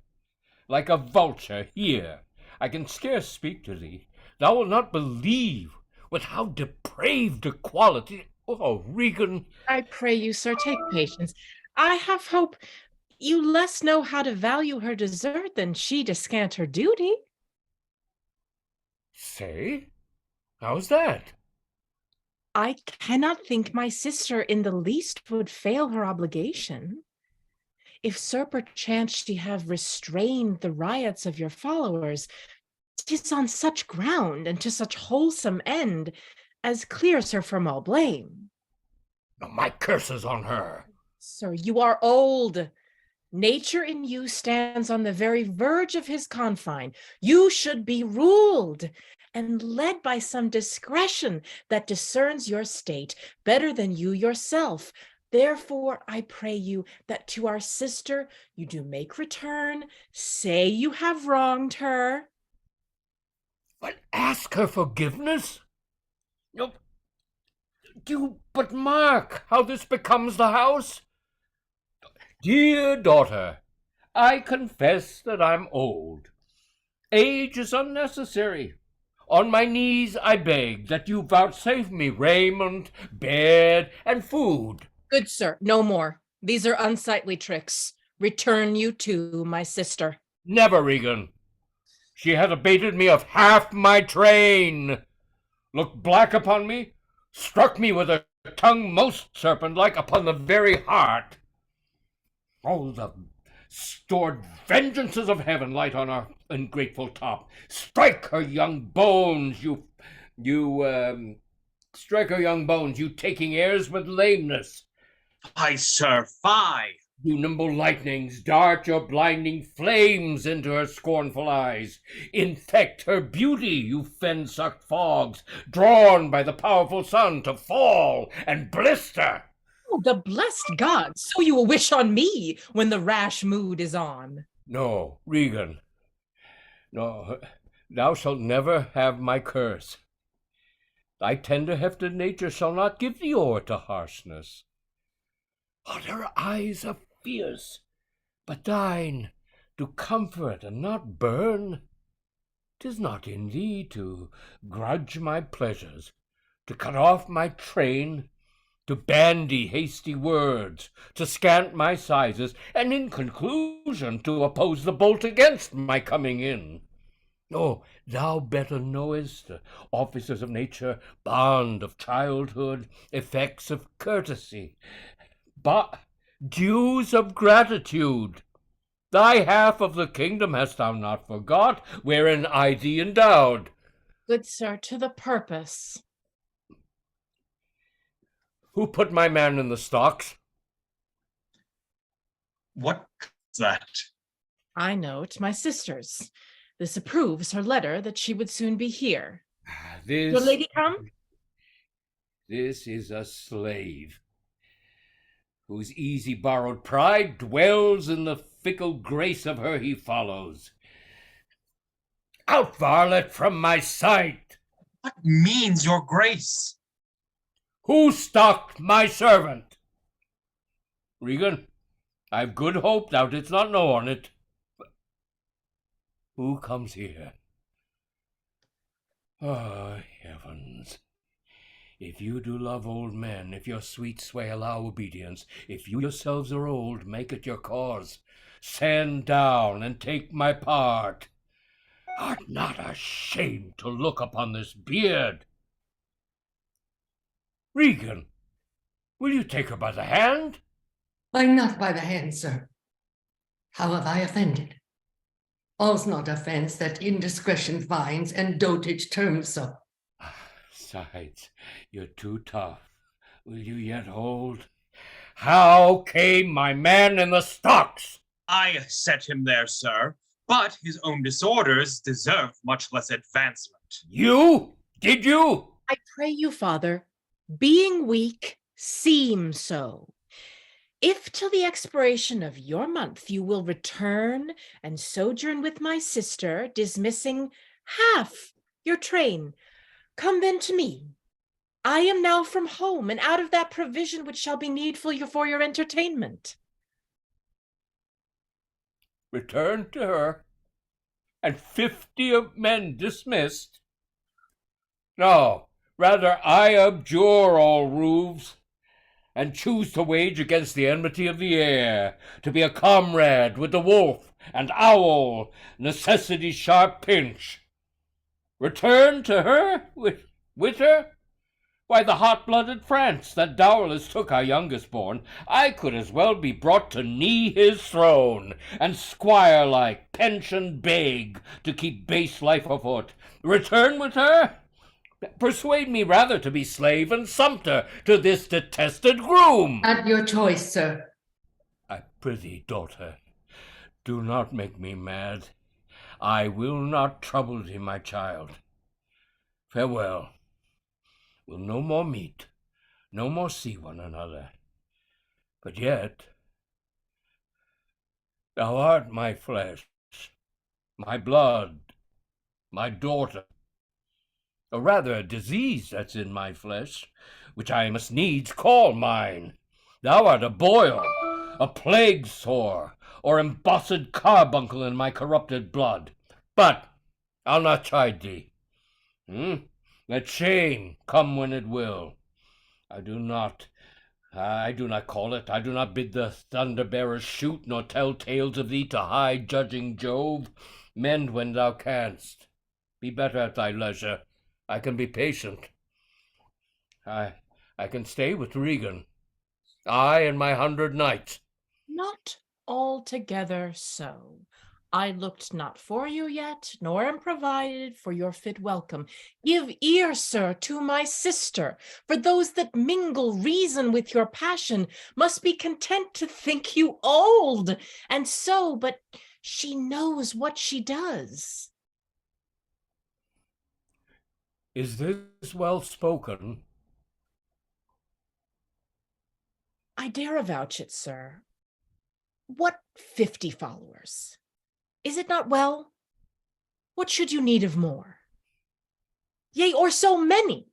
like a vulture here. I can scarce speak to thee. Thou wilt not believe with how depraved a quality. Oh, Regan. I pray you, sir, take patience. I have hope you less know how to value her desert than she descant her duty. Say, how's that? I cannot think my sister in the least would fail her obligation. If sir perchance she have restrained the riots of your followers, 'tis on such ground and to such wholesome end as clears her from all blame. My curses on her. Sir, you are old. Nature in you stands on the very verge of his confine. You should be ruled and led by some discretion that discerns your state better than you yourself. Therefore, I pray you that to our sister you do make return, say you have wronged her. But ask her forgiveness? No, do but mark how this becomes the house. Dear daughter, I confess that I'm old. Age is unnecessary. On my knees I beg that you vouchsafe me raiment, bed, and food. Good sir, no more. These are unsightly tricks. Return you to my sister. Never, Regan. She hath abated me of half my train. Looked black upon me, struck me with a tongue most serpent-like upon the very heart. Oh, the stored vengeances of heaven light on our ungrateful top. Strike her young bones, strike her young bones, you taking airs with lameness. Fie, sir, fie! You nimble lightnings, dart your blinding flames into her scornful eyes. Infect her beauty, you fen-sucked fogs, drawn by the powerful sun to fall and blister. Oh, the blessed gods, so you will wish on me when the rash mood is on. No, Regan, no, thou shalt never have my curse. Thy tender-hefted nature shall not give thee o'er to harshness. But her eyes are fierce, but thine do comfort and not burn. 'Tis not in thee to grudge my pleasures, to cut off my train, to bandy hasty words, to scant my sizes, and in conclusion to oppose the bolt against my coming in. Oh, thou better knowest offices of nature, bond of childhood, effects of courtesy, but dues of gratitude. Thy half of the kingdom hast thou not forgot, wherein I thee endowed. Good sir, to the purpose. Who put my man in the stocks? What is that? I note my sister's. This approves her letter that she would soon be here. Your lady come? This is a slave, whose easy borrowed pride dwells in the fickle grace of her he follows. Out, varlet, from my sight! What means your grace? Who stocked my servant? Regan, I've good hope thou didst not know on it. But who comes here? Ah, heavens! If you do love old men, if your sweet sway allow obedience, if you yourselves are old, make it your cause. Stand down and take my part. Art not ashamed to look upon this beard? Regan, will you take her by the hand? Why not by the hand, sir? How have I offended? All's not offense that indiscretion finds and dotage terms so. Sides, you're too tough. Will you yet hold? How came my man in the stocks? I set him there, sir, but his own disorders deserve much less advancement. You? Did you? I pray you, father, being weak, seem so. If till the expiration of your month you will return and sojourn with my sister, dismissing half your train, come then to me. I am now from home, and out of that provision which shall be needful for your entertainment. Return to her, and 50 of men dismissed? No, rather I abjure all roofs, and choose to wage against the enmity of the air, to be a comrade with the wolf and owl, necessity's sharp pinch. Return to her with her? Why, the hot-blooded France that dowerless took our youngest born, I could as well be brought to knee his throne, and squire-like pension beg to keep base life afoot. Return with her? Persuade me rather to be slave and sumpter to this detested groom. At your choice, sir. I prithee, daughter, do not make me mad. I will not trouble thee, my child. Farewell. We'll no more meet, no more see one another. But yet, thou art my flesh, my blood, my daughter, or rather a disease that's in my flesh, which I must needs call mine. Thou art a boil, a plague sore, or embossed carbuncle in my corrupted blood. But I'll not chide thee. Let shame come when it will. I do not call it. I do not bid the thunder-bearers shoot, nor tell tales of thee to high judging Jove. Mend when thou canst. Be better at thy leisure. I can be patient. I can stay with Regan. I and my 100 knights. Not altogether so. I looked not for you yet, nor am provided for your fit welcome. Give ear, sir, to my sister, for those that mingle reason with your passion must be content to think you old, and so, but she knows what she does. Is this well spoken? I dare avouch it, sir. What 50 followers? Is it not well? What should you need of more? Yea, or so many?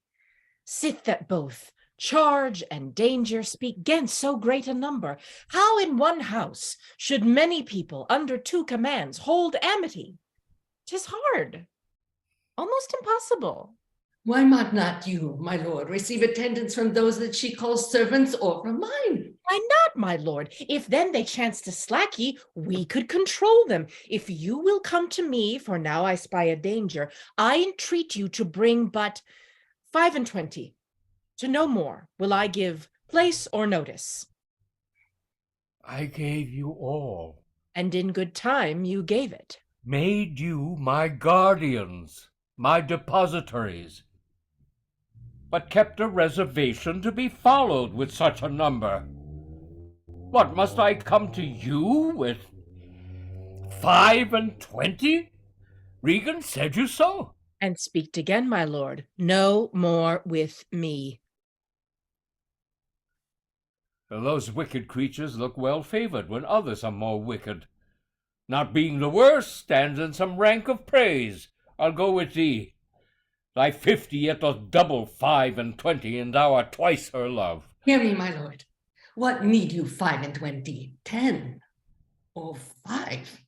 Sith that both charge and danger speak 'gainst so great a number, how in one house should many people under 2 commands hold amity? 'Tis hard, almost impossible. Why might not you, my lord, receive attendance from those that she calls servants, or from mine? Why not, my lord? If then they chance to slack ye, we could control them. If you will come to me, for now I spy a danger, I entreat you to bring but 25. To no more will I give place or notice. I gave you all. And in good time you gave it. Made you my guardians, my depositaries, but kept a reservation to be followed with such a number. What, must I come to you with 25? Regan said you so. And speaked again, my lord, no more with me. Those wicked creatures look well favored when others are more wicked. Not being the worst stands in some rank of praise. I'll go with thee. Thy 50 yet doth double 25, and thou art twice her love. Hear me, my lord. What need you 25, 10, or 5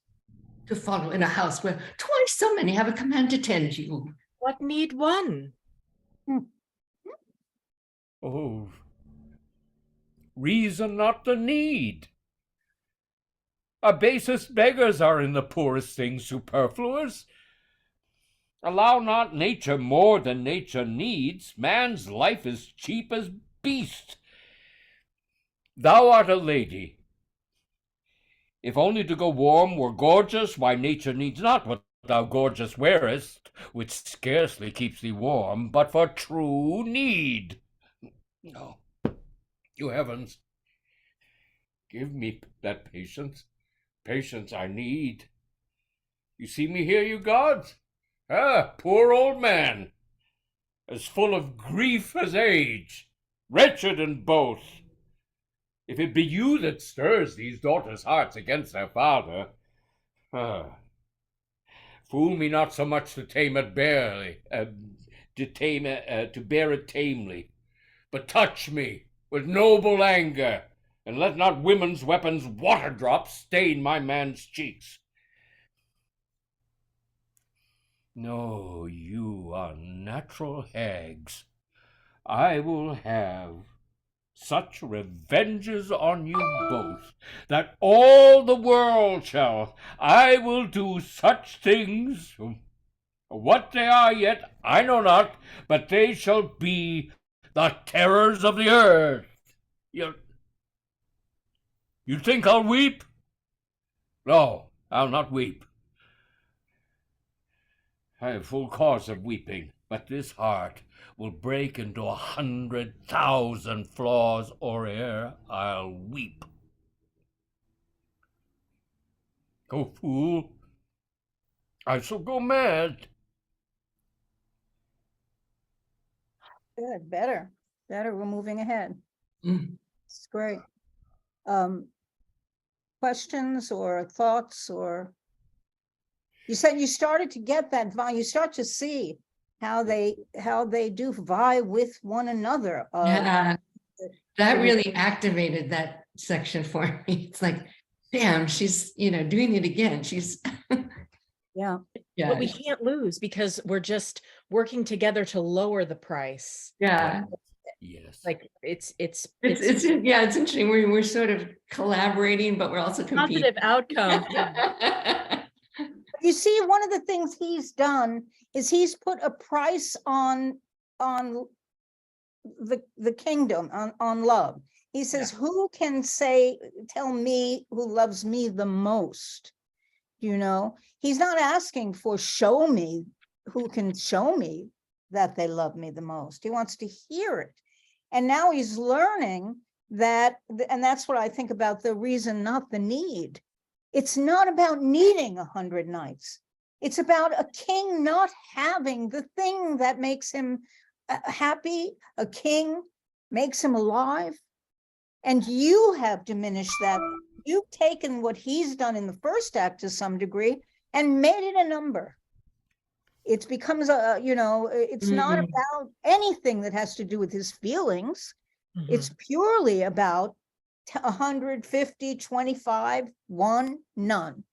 to follow in a house where twice so many have a command to tend you? What need one? Oh, reason not the need. Our basest beggars are in the poorest things superfluous. Allow not nature more than nature needs. Man's life is cheap as beast. Thou art a lady. If only to go warm were gorgeous, why nature needs not what thou gorgeous wearest, which scarcely keeps thee warm, but for true need. Oh, you heavens, give me that patience I need. You see me here, you gods? Poor old man, as full of grief as age, wretched in both. If it be you that stirs these daughters' hearts against their father, fool me not so much to tame it barely, to bear it tamely. but touch me with noble anger, and let not women's weapons' water drops stain my man's cheeks. No, you unnatural hags, I will have such revenges on you both, that all the world shall. I will do such things. What they are yet, I know not, but they shall be the terrors of the earth. You think I'll weep? No, I'll not weep. I have full cause of weeping, but this heart will break into 100,000 flaws, or ere I'll weep. Go, fool! I shall go mad. Good, better. We're moving ahead. It's great. Questions or thoughts, or you said you started to get that vie, you start to see how they do vie with one another. Yeah, that really activated that section for me. It's like, damn, she's, doing it again. She's yeah. But we can't lose because we're just working together to lower the price. Yeah. Yes. Like it's interesting. We're sort of collaborating, but we're also competing. Positive outcome. You see, one of the things he's done is he's put a price on the kingdom, on love. He says, who can tell me who loves me the most? He's not asking for show me who can show me that they love me the most. He wants to hear it. And now he's learning that, and that's what I think about the reason, not the need. It's not about needing 100 knights. It's about a king not having the thing that makes him happy. A king makes him alive. And you have diminished that. You've taken what he's done in the first act to some degree and made it a number. It becomes it's not about anything that has to do with his feelings. It's purely about 150, 25, 1, none.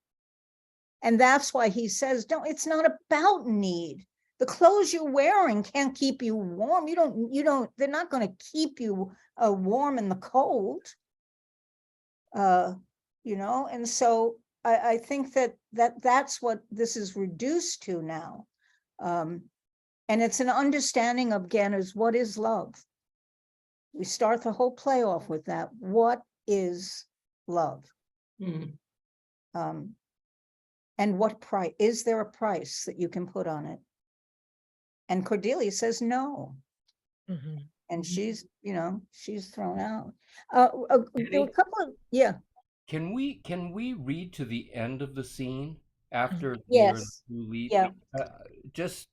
And that's why he says, it's not about need. The clothes you're wearing can't keep you warm. They're not going to keep you warm in the cold. And so I think that's what this is reduced to now. And it's an understanding of, again, is what is love? We start the whole play off with that. What is love? And what price? Is there a price that you can put on it? And Cordelia says no. And she's thrown out. There were a couple of, Can we read to the end of the scene after Yes. Lear and the lead? Yeah. Just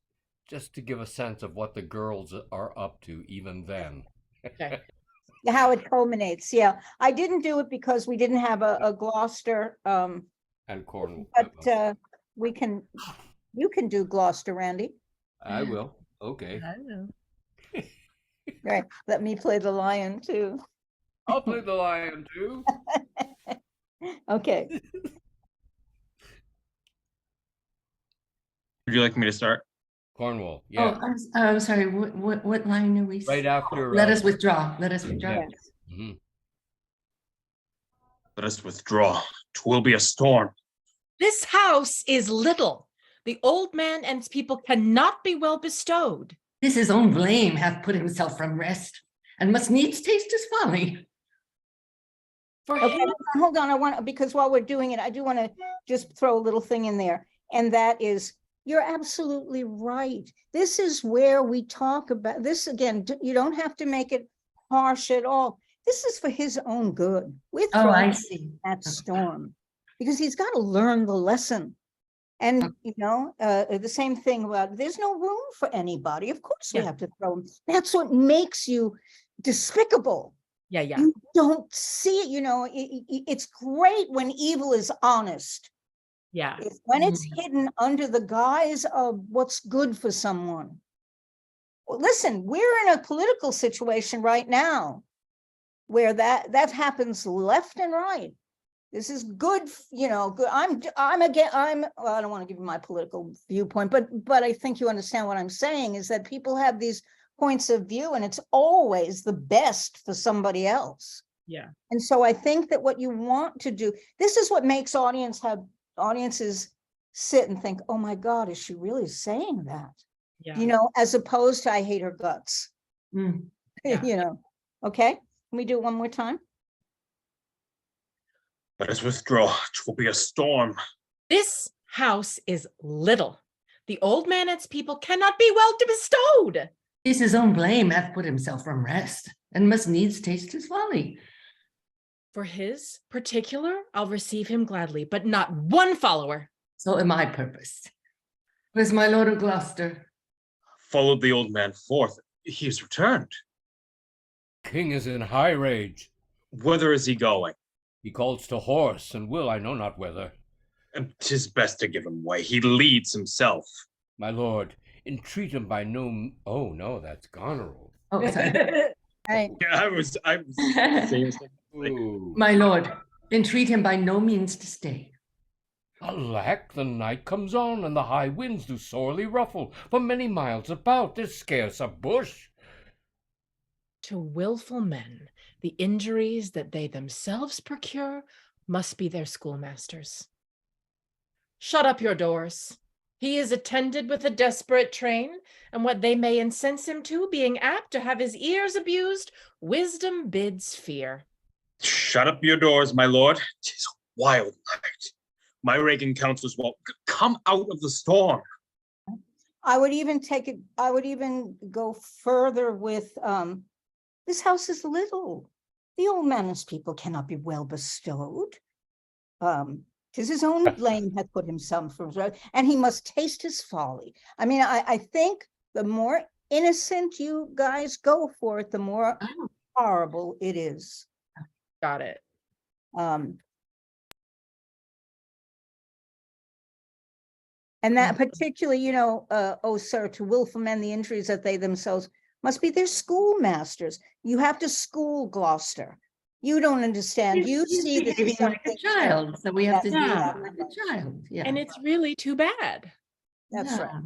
to give a sense of what the girls are up to even then. Okay. How it culminates. Yeah, I didn't do it because we didn't have a Gloucester. And Cornwall. But you can do Gloucester, Randy. I will. Okay. I know. Right. Let me play the lion too. I'll play the lion too. Okay. Would you like me to start? Cornwall. Yeah. Oh, I'm sorry. What line are we? Right after. Let us withdraw. Let us withdraw. Yeah. Mm-hmm. Let us withdraw. 'Twill be a storm. This house is little. The old man and his people cannot be well bestowed. This his own blame hath put himself from rest, and must needs taste his folly. For Okay, him, hold on. Because while we're doing it, I do want to just throw a little thing in there. And that is, you're absolutely right. This is where we talk about this again. You don't have to make it harsh at all. This is for his own good. We're I see. that storm because he's got to learn the lesson. And, the same thing about there's no room for anybody. Of course, we have to throw him. That's what makes you despicable. Yeah. You don't see it. It's great when evil is honest. Yeah. When it's hidden under the guise of what's good for someone. listen, we're in a political situation right now where that happens left and right. This is good, good. I'm again, well, I don't want to give you my political viewpoint, but I think you understand what I'm saying is that people have these points of view and it's always the best for somebody else. Yeah. And so I think that what you want to do, this is what makes audiences sit and think, oh my God, is she really saying that? Yeah. As opposed to I hate her guts. Yeah. Okay. Can we do it one more time? Let us withdraw. It will be a storm. This house is little. The old man and his people cannot be well bestowed. 'Tis his own blame hath put himself from rest, and must needs taste his folly. For his particular, I'll receive him gladly, but not one follower. So am I purposed. Where's my lord of Gloucester? Followed the old man forth. He is returned. King is in high rage. Whither is he going? He calls to horse, and will I know not whither. And 'tis best to give him way. He leads himself. My lord, entreat him by no... Oh, no, that's Goneril. Oh, sorry. Right. Yeah, I was saying something. Ooh. My lord, entreat him by no means to stay. Alack, the night comes on, and the high winds do sorely ruffle. For many miles about, there's scarce a bush. To willful men, the injuries that they themselves procure must be their schoolmasters. Shut up your doors. He is attended with a desperate train, and what they may incense him to, being apt to have his ears abused, wisdom bids fear. Shut up your doors, my lord. 'Tis a wild night. My Regan counselors will come out of the storm. I would even go further with, this house is little. The old man and his people cannot be well bestowed. 'Tis his own blame hath put himself from rest, and he must taste his folly. I mean, I think the more innocent you guys go for it, the more horrible it is. Got it. And that particularly, oh, sir, to willful men, the injuries that they themselves must be their schoolmasters. You have to school Gloucester. You don't understand. You see this behaving as like a something child, so we have to deal Yeah. with him like a child. Yeah. And it's really too bad. That's Yeah. right.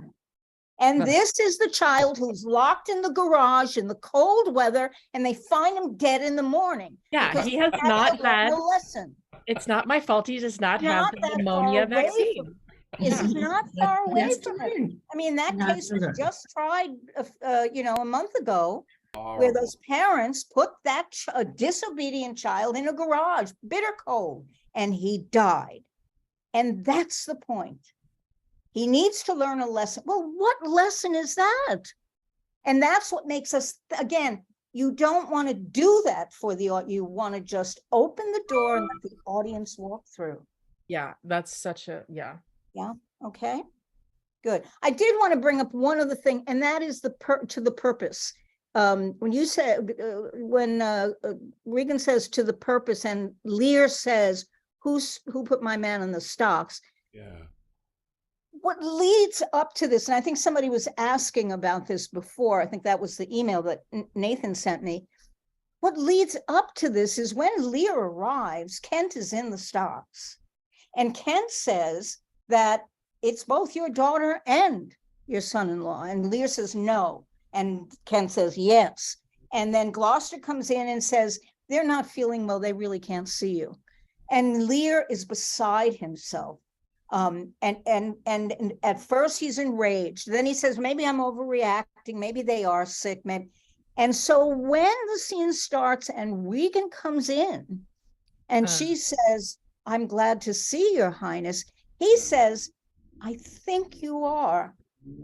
And But- this is the child who's locked in the garage in the cold weather, and they find him dead in the morning. Yeah, because he has that's not a had, lesson. it's not my fault he does not have Not the that pneumonia far away vaccine. Is not far away Yes, from it. right. I mean, that case was Absolutely. just tried, a month ago, where Horrible. those parents put that a disobedient child in a garage, bitter cold, and he died. And that's the point. He needs to learn a lesson. Well, what lesson is that? And that's what makes us, again, you don't want to do that for you want to just open the door and let the audience walk through. Yeah, that's such a, yeah. Okay, good. I did want to bring up one other thing, and that is to the purpose. When you said, when Regan says to the purpose, and Lear says, who put my man in the stocks? Yeah. What leads up to this, and I think somebody was asking about this before, I think that was the email that Nathan sent me. What leads up to this is when Lear arrives, Kent is in the stocks. And Kent says that it's both your daughter and your son-in-law. And Lear says no. And Kent says yes. And then Gloucester comes in and says, they're not feeling well, they really can't see you. And Lear is beside himself. And at first he's enraged. Then he says, maybe I'm overreacting. Maybe they are sick. Maybe. And so when the scene starts and Regan comes in and she says, I'm glad to see your highness. He says, I think you are,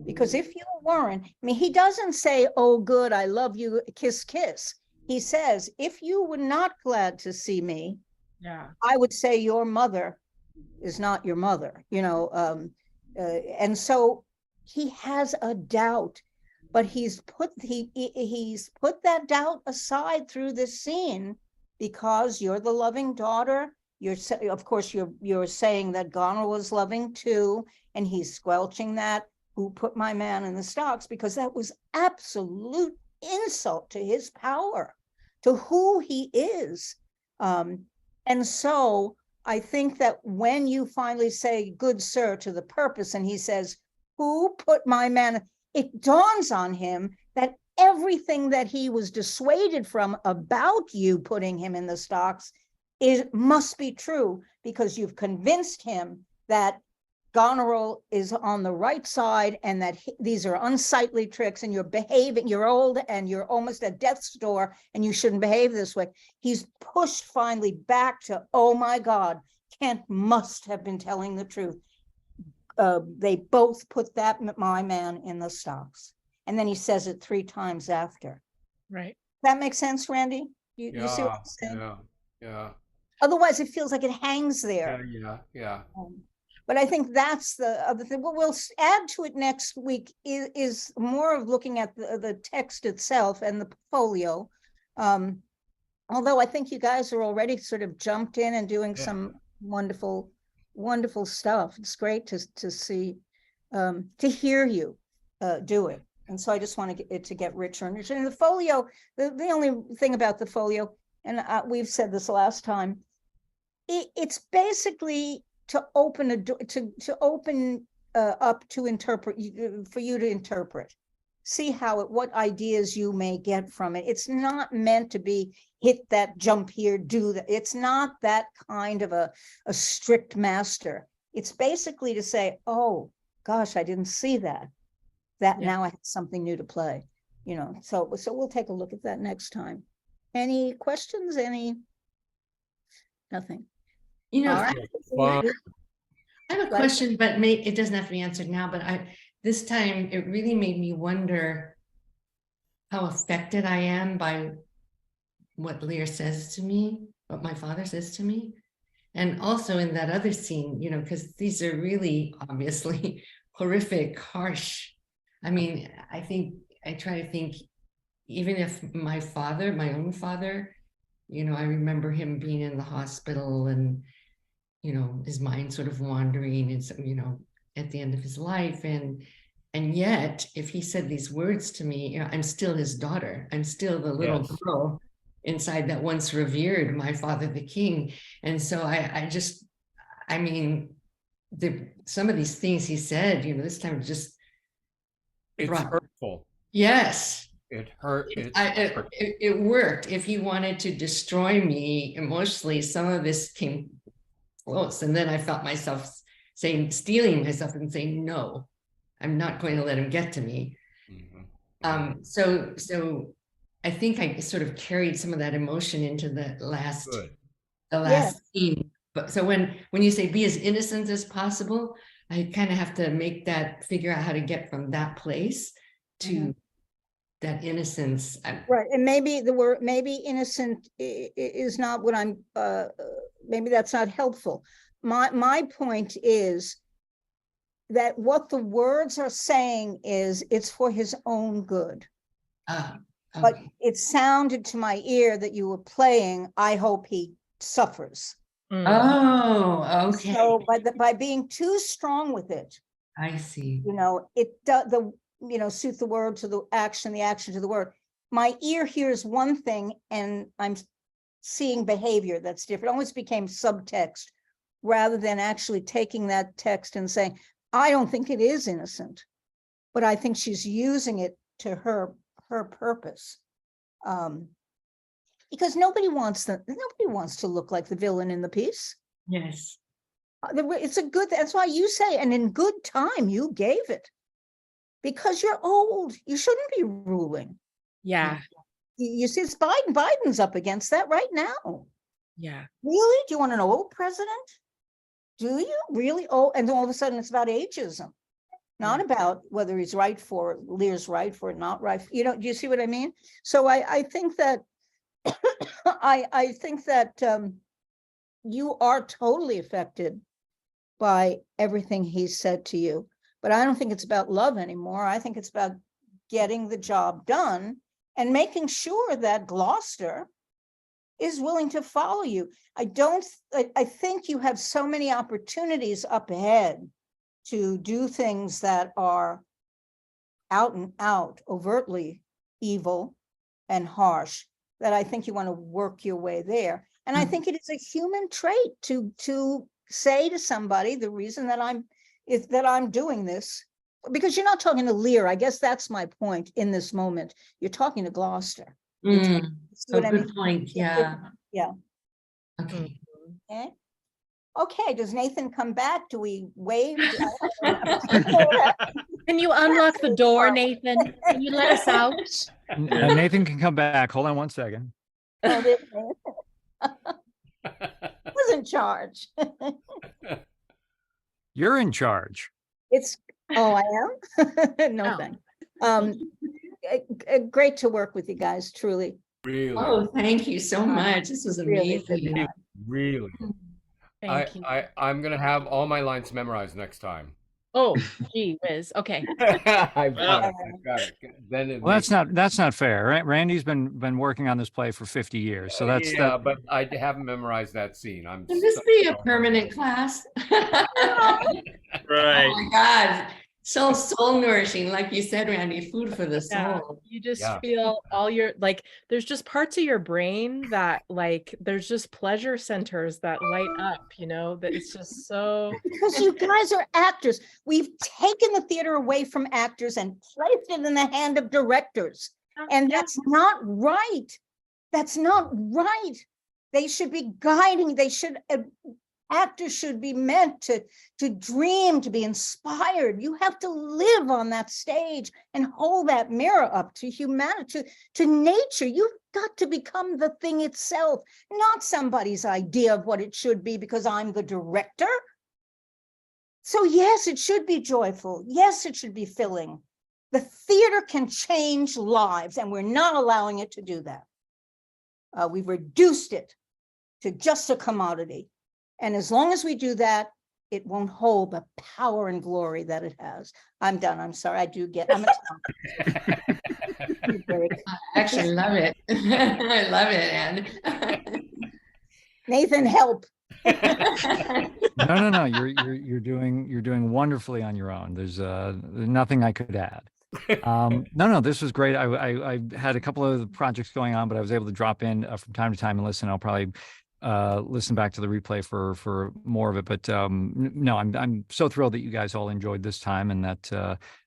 because if you weren't, I mean, he doesn't say, oh, good, I love you, kiss, kiss. He says, if you were not glad to see me, Yeah. I would say your mother is not your mother, and so he has a doubt, but he's put that doubt aside through this scene because you're the loving daughter. Of course, you're saying that Goneril was loving too, and he's squelching that. who put my man in the stocks, because that was absolute insult to his power, to who he is. And so I think that when you finally say, good sir, to the purpose, and he says, who put my man, it dawns on him that everything that he was dissuaded from about you putting him in the stocks must be true, because you've convinced him that Goneril is on the right side and that these are unsightly tricks, and you're behaving, you're old and you're almost at death's door and you shouldn't behave this way. He's pushed finally back to, oh my God, Kent must have been telling the truth. They both put my man in the stocks. And then he says it 3 times after. Right. That makes sense, Randy? You see what I'm saying? Yeah. Otherwise, it feels like it hangs there. Yeah. But I think that's the other thing. What we'll add to it next week is more of looking at the text itself and the portfolio. Although I think you guys are already sort of jumped in and doing some wonderful, wonderful stuff. It's great to see, to hear you do it. And so I just want it to get richer and richer. And the folio, the only thing about the folio, and we've said this last time, it's basically to open a door, to open up to interpret, for you to interpret, see what ideas you may get from it. It's not meant to be hit that, jump here, do that. It's not that kind of a strict master. It's basically to say, oh gosh, I didn't see that. Now I have something new to play, so we'll take a look at that next time. Any questions? Nothing. All right. I have a Right. question, but it doesn't have to be answered now, but this time it really made me wonder how affected I am by what Lear says to me, what my father says to me. And also in that other scene, because these are really obviously horrific, harsh. I mean, I try to think, even if my own father, I remember him being in the hospital and, his mind sort of wandering and, at the end of his life. And yet, if he said these words to me, I'm still his daughter. I'm still the little girl inside that once revered my father, the king. And so some of these things he said, this time it's hurtful. Yes. It hurt. It worked. If he wanted to destroy me emotionally, some of this came close. And then I felt myself stealing myself and saying, no, I'm not going to let him get to me. Mm-hmm. So I think I sort of carried some of that emotion into the last scene. But so when you say be as innocent as possible, I kind of have to figure out how to get from that place to that innocence. Right. And maybe the word, innocent is not what I'm, maybe that's not helpful. My point is that what the words are saying is it's for his own good. Okay. But it sounded to my ear that you were playing, I hope he suffers. Oh, okay. So by being too strong with it, I see. Suit the word to the action to the word. My ear hears one thing and I'm seeing behavior that's different. It almost became subtext rather than actually taking that text and saying, I don't think it is innocent, but I think she's using it to her purpose. Because nobody wants to look like the villain in the piece. Yes. It's that's why you say, and in good time you gave it. Because you're old, you shouldn't be ruling. Yeah. You see, it's Biden. Biden's up against that right now. Yeah. Really? Do you want an old president? Do you really? Oh, and all of a sudden it's about ageism, not about whether he's right for it, Lear's right for it, not right. Do you see what I mean? So I think that I think that you are totally affected by everything he said to you. But I don't think it's about love anymore. I think it's about getting the job done and making sure that Gloucester is willing to follow you. I think you have so many opportunities up ahead to do things that are out and out, overtly evil and harsh, that I think you want to work your way there. And I think it is a human trait to say to somebody, the reason that I'm doing this, because you're not talking to Lear. I guess that's my point in this moment. You're talking to Gloucester. See So what I good mean? point. Yeah. Yeah. Okay. Okay. Okay. Does Nathan come back? Do we wave? Can you unlock the door, Nathan? Can you let us out? Nathan can come back. Hold on one second. Oh, there's Nathan. Who's in charge? You're in charge. Oh, I am? No, Oh. thanks. Great to work with you guys, truly. Really, Oh, thank you so much. This was Really, amazing. really. Thank you. I'm gonna have all my lines memorized next time. Oh, gee whiz. Okay. I've got it. I've got it. Then it Well, makes- that's not fair. Randy's been working on this play for 50 years, so that's yeah, but I haven't memorized that scene. Can this be a permanent class? Right. Oh my God. So soul nourishing, like you said, Randy, food for the Yeah, soul. you just Yeah. feel all your, like, there's just parts of your brain that, like, there's just pleasure centers that light up, that it's just so. Because you guys are actors. We've taken the theater away from actors and placed it in the hand of directors. And Yeah. that's not right. That's not right. They should be guiding. Actors should be meant to dream, to be inspired. You have to live on that stage and hold that mirror up to humanity, to nature. You've got to become the thing itself, not somebody's idea of what it should be because I'm the director. So yes, it should be joyful. Yes, it should be filling. The theater can change lives, and we're not allowing it to do that. We've reduced it to just a commodity. And as long as we do that, it won't hold the power and glory that it has. I'm done. I'm sorry. I'm I actually love it. I love it, Anne. Nathan, help. no. You're doing wonderfully on your own. There's nothing I could add. No, this was great. I had a couple of projects going on, but I was able to drop in from time to time and listen. I'll probably listen back to the replay for more of it. But no, I'm so thrilled that you guys all enjoyed this time, and that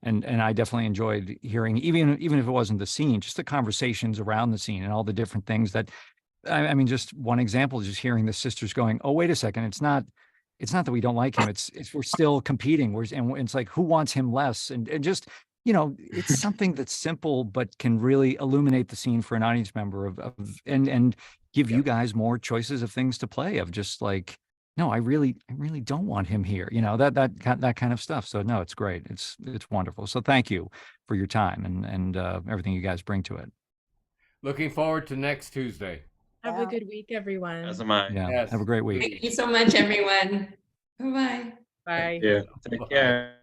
and I definitely enjoyed hearing, even if it wasn't the scene, just the conversations around the scene and all the different things that. I mean, just one example is just hearing the sisters going, "Oh, wait a second, it's not that we don't like him. It's we're still competing. And it's like, who wants him less?" And just, it's something that's simple but can really illuminate the scene for an audience member and give you guys more choices of things to play, of just like, no, I really don't want him here. That kind of stuff. So no, it's great. It's wonderful. So thank you for your time and everything you guys bring to it. Looking forward to next Tuesday. Have a good week, everyone. As am I. Yeah. Yes. Have a great week. Thank you so much, everyone. Bye-bye. Bye. Yeah. Take care.